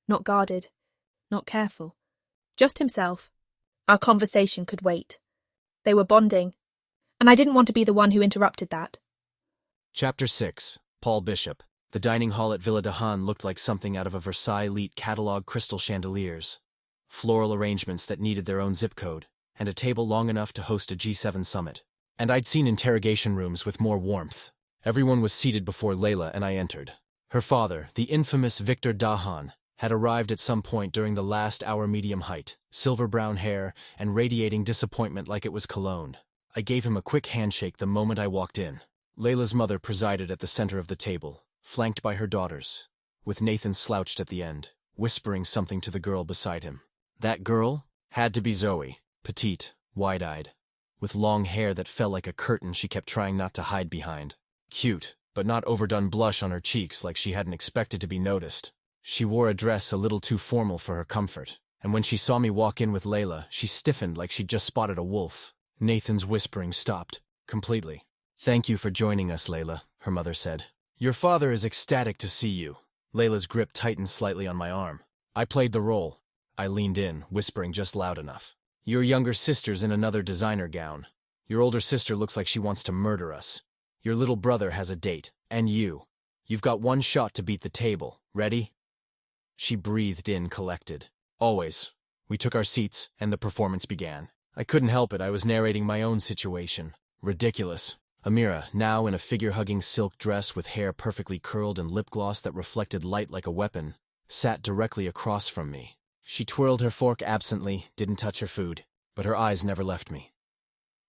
Not guarded. Not careful. Just himself. Our conversation could wait. They were bonding, and I didn't want to be the one who interrupted that. Chapter 6. Paul Bishop. The dining hall at Villa Dahan looked like something out of a Versailles elite catalog crystal chandeliers. Floral arrangements that needed their own zip code, and a table long enough to host a G7 summit. And I'd seen interrogation rooms with more warmth. Everyone was seated before Leila and I entered. Her father, the infamous Victor Dahan, had arrived at some point during the last hour medium height, silver brown hair, and radiating disappointment like it was cologne. I gave him a quick handshake the moment I walked in. Leila's mother presided at the center of the table, flanked by her daughters, with Nathan slouched at the end, whispering something to the girl beside him. That girl had to be Zoe, petite, wide-eyed, with long hair that fell like a curtain she kept trying not to hide behind. Cute, but not overdone blush on her cheeks like she hadn't expected to be noticed. She wore a dress a little too formal for her comfort, and when she saw me walk in with Leila, she stiffened like she'd just spotted a wolf. Nathan's whispering stopped, completely. "Thank you for joining us, Leila," her mother said. "Your father is ecstatic to see you." Leila's grip tightened slightly on my arm. I played the role. I leaned in, whispering just loud enough. "Your younger sister's in another designer gown. Your older sister looks like she wants to murder us. Your little brother has a date, and you. You've got one shot to beat the table. Ready?" She breathed in, collected. "Always." We took our seats, and the performance began. I couldn't help it, I was narrating my own situation. Ridiculous. Amira, now in a figure-hugging silk dress with hair perfectly curled and lip gloss that reflected light like a weapon, sat directly across from me. She twirled her fork absently, didn't touch her food, but her eyes never left me.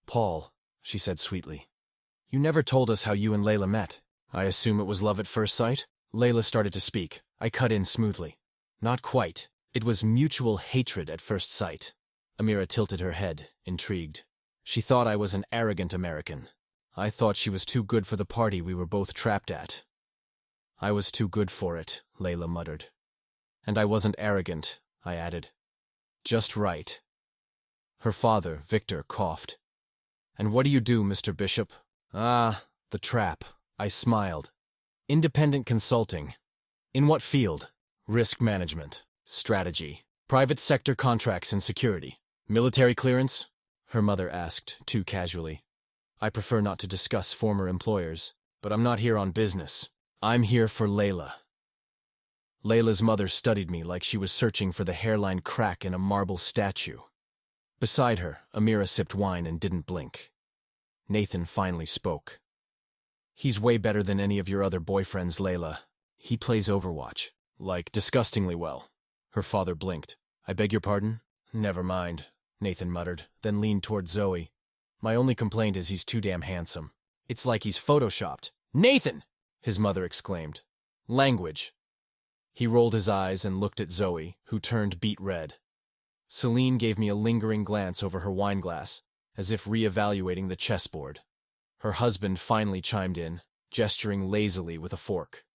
"Paul," she said sweetly, "you never told us how you and Leila met. I assume it was love at first sight?" Leila started to speak. I cut in smoothly. "Not quite. It was mutual hatred at first sight." Amira tilted her head, intrigued. She thought I was an arrogant American. I thought she was too good for the party we were both trapped at. "I was too good for it," Leila muttered. "And I wasn't arrogant," I added. "Just right." Her father, Victor, coughed. "And what do you do, Mr. Bishop?" "Ah, the trap." I smiled. "Independent consulting." "In what field?" "Risk management. Strategy. Private sector contracts and security." "Military clearance?" her mother asked, too casually. "I prefer not to discuss former employers, but I'm not here on business. I'm here for Leila." Leila's mother studied me like she was searching for the hairline crack in a marble statue. Beside her, Amira sipped wine and didn't blink. Nathan finally spoke. "He's way better than any of your other boyfriends, Leila. He plays Overwatch. Like, disgustingly well." Her father blinked. "I beg your pardon?" "Never mind," Nathan muttered, then leaned toward Zoe. "My only complaint is he's too damn handsome. It's like he's photoshopped." "Nathan!" his mother exclaimed. "Language." He rolled his eyes and looked at Zoe, who turned beet red. Selene gave me a lingering glance over her wineglass, as if re-evaluating the chessboard. Her husband finally chimed in, gesturing lazily with a fork.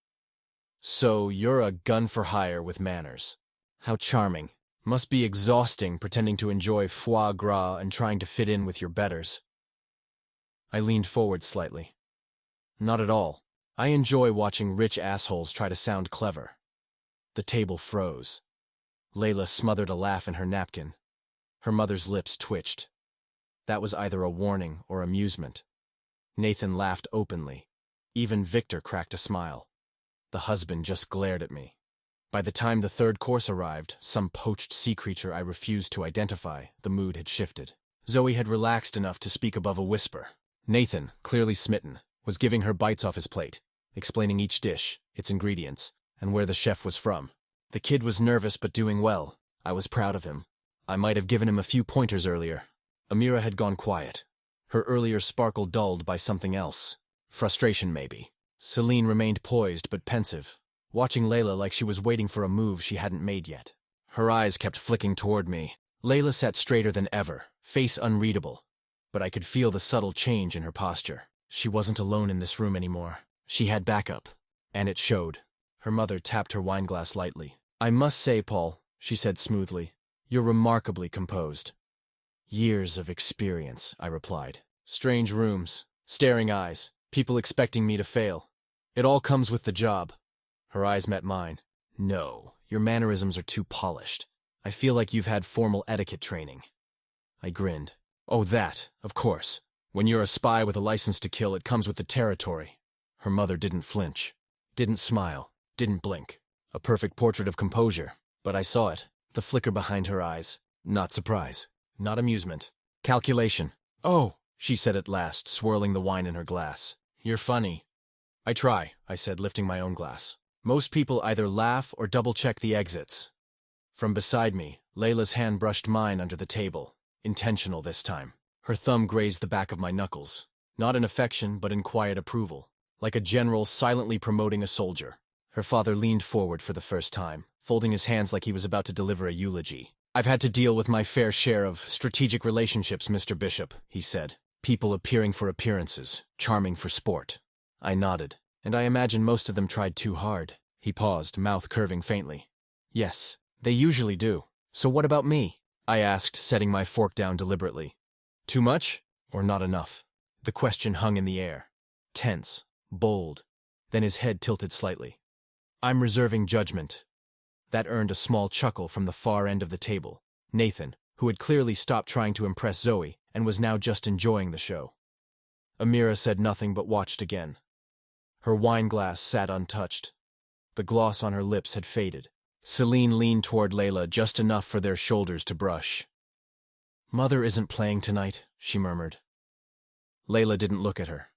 "So you're a gun for hire with manners. How charming. Must be exhausting pretending to enjoy foie gras and trying to fit in with your betters." I leaned forward slightly. "Not at all. I enjoy watching rich assholes try to sound clever." The table froze. Leila smothered a laugh in her napkin. Her mother's lips twitched. That was either a warning or amusement. Nathan laughed openly. Even Victor cracked a smile. The husband just glared at me. By the time the third course arrived, some poached sea creature I refused to identify, the mood had shifted. Zoe had relaxed enough to speak above a whisper. Nathan, clearly smitten, was giving her bites off his plate, explaining each dish, its ingredients, and where the chef was from. The kid was nervous but doing well. I was proud of him. I might have given him a few pointers earlier. Amira had gone quiet. Her earlier sparkle dulled by something else. Frustration, maybe. Selene remained poised but pensive, watching Leila like she was waiting for a move she hadn't made yet. Her eyes kept flicking toward me. Leila sat straighter than ever, face unreadable, but I could feel the subtle change in her posture. She wasn't alone in this room anymore. She had backup, and it showed. Her mother tapped her wineglass lightly. "I must say, Paul," she said smoothly, "you're remarkably composed." "Years of experience," I replied. "Strange rooms, staring eyes, people expecting me to fail. It all comes with the job." Her eyes met mine. "No, your mannerisms are too polished. I feel like you've had formal etiquette training. I grinned. Oh, that, of course. When you're a spy with a license to kill, it comes with the territory. Her mother didn't flinch, didn't smile, didn't blink. A perfect portrait of composure. But I saw it, the flicker behind her eyes. Not surprise, not amusement. Calculation. Oh, she said at last, swirling the wine in her glass. You're funny. I try, I said, lifting my own glass. Most people either laugh or double-check the exits. From beside me, Leila's hand brushed mine under the table. Intentional this time. Her thumb grazed the back of my knuckles. Not in affection, but in quiet approval. Like a general silently promoting a soldier. Her father leaned forward for the first time, folding his hands like he was about to deliver a eulogy. I've had to deal with my fair share of strategic relationships, Mr. Bishop, he said. People appearing for appearances, charming for sport. I nodded, and I imagine most of them tried too hard. He paused, mouth curving faintly. Yes, they usually do. So what about me? I asked, setting my fork down deliberately. Too much, or not enough? The question hung in the air. Tense, bold. Then his head tilted slightly. I'm reserving judgment. That earned a small chuckle from the far end of the table. Nathan, who had clearly stopped trying to impress Zoe and was now just enjoying the show. Amira said nothing but watched again. Her wine glass sat untouched. The gloss on her lips had faded. Selene leaned toward Leila just enough for their shoulders to brush. Mother isn't playing tonight, she murmured. Leila didn't look at her.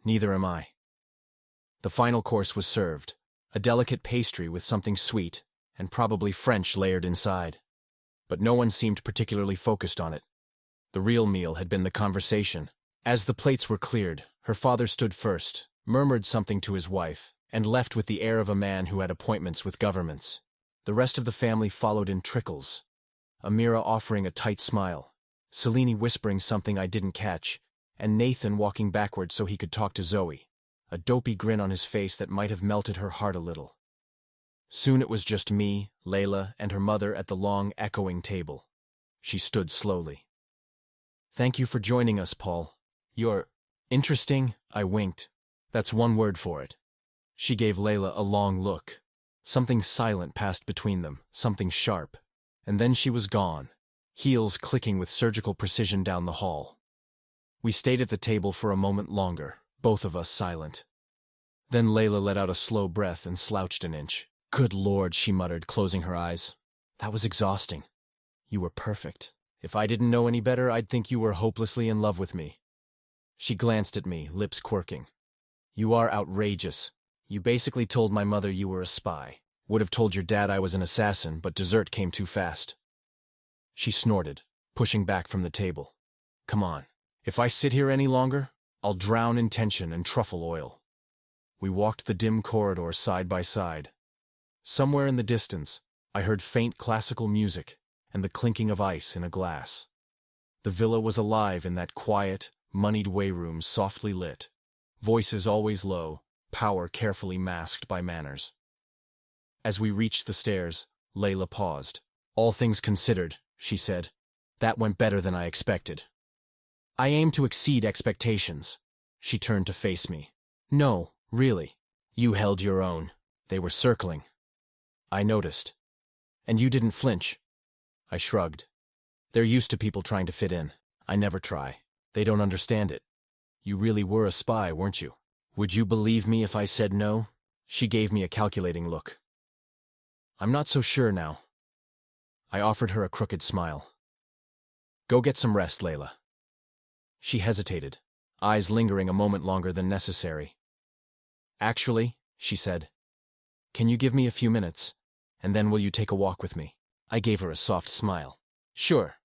Neither am I. The final course was served, a delicate pastry with something sweet and probably French layered inside. But no one seemed particularly focused on it. The real meal had been the conversation. As the plates were cleared, her father stood first, murmured something to his wife, and left with the air of a man who had appointments with governments. The rest of the family followed in trickles, Amira offering a tight smile, Selene whispering something I didn't catch, and Nathan walking backward so he could talk to Zoe, a dopey grin on his face that might have melted her heart a little. Soon it was just me, Leila, and her mother at the long, echoing table. She stood slowly. Thank you for joining us, Paul. You're interesting, I winked. That's one word for it. She gave Leila a long look. Something silent passed between them, something sharp. And then she was gone, heels clicking with surgical precision down the hall. We stayed at the table for a moment longer, both of us silent. Then Leila let out a slow breath and slouched an inch. Good Lord, she muttered, closing her eyes. That was exhausting. You were perfect. If I didn't know any better, I'd think you were hopelessly in love with me. She glanced at me, lips quirking. You are outrageous. You basically told my mother you were a spy. Would have told your dad I was an assassin, but dessert came too fast. She snorted, pushing back from the table. Come on. If I sit here any longer, I'll drown in tension and truffle oil. We walked the dim corridor side by side. Somewhere in the distance, I heard faint classical music and the clinking of ice in a glass. The villa was alive in that quiet, moneyed wayroom softly lit. Voices always low, power carefully masked by manners. As we reached the stairs, Leila paused. All things considered, she said, that went better than I expected. I aim to exceed expectations. She turned to face me. No, really. You held your own. They were circling. I noticed. And you didn't flinch. I shrugged. They're used to people trying to fit in. I never try. They don't understand it. You really were a spy, weren't you? Would you believe me if I said no? She gave me a calculating look. I'm not so sure now. I offered her a crooked smile. Go get some rest, Leila. She hesitated, eyes lingering a moment longer than necessary. Actually, she said, can you give me a few minutes, and then will you take a walk with me? I gave her a soft smile. Sure.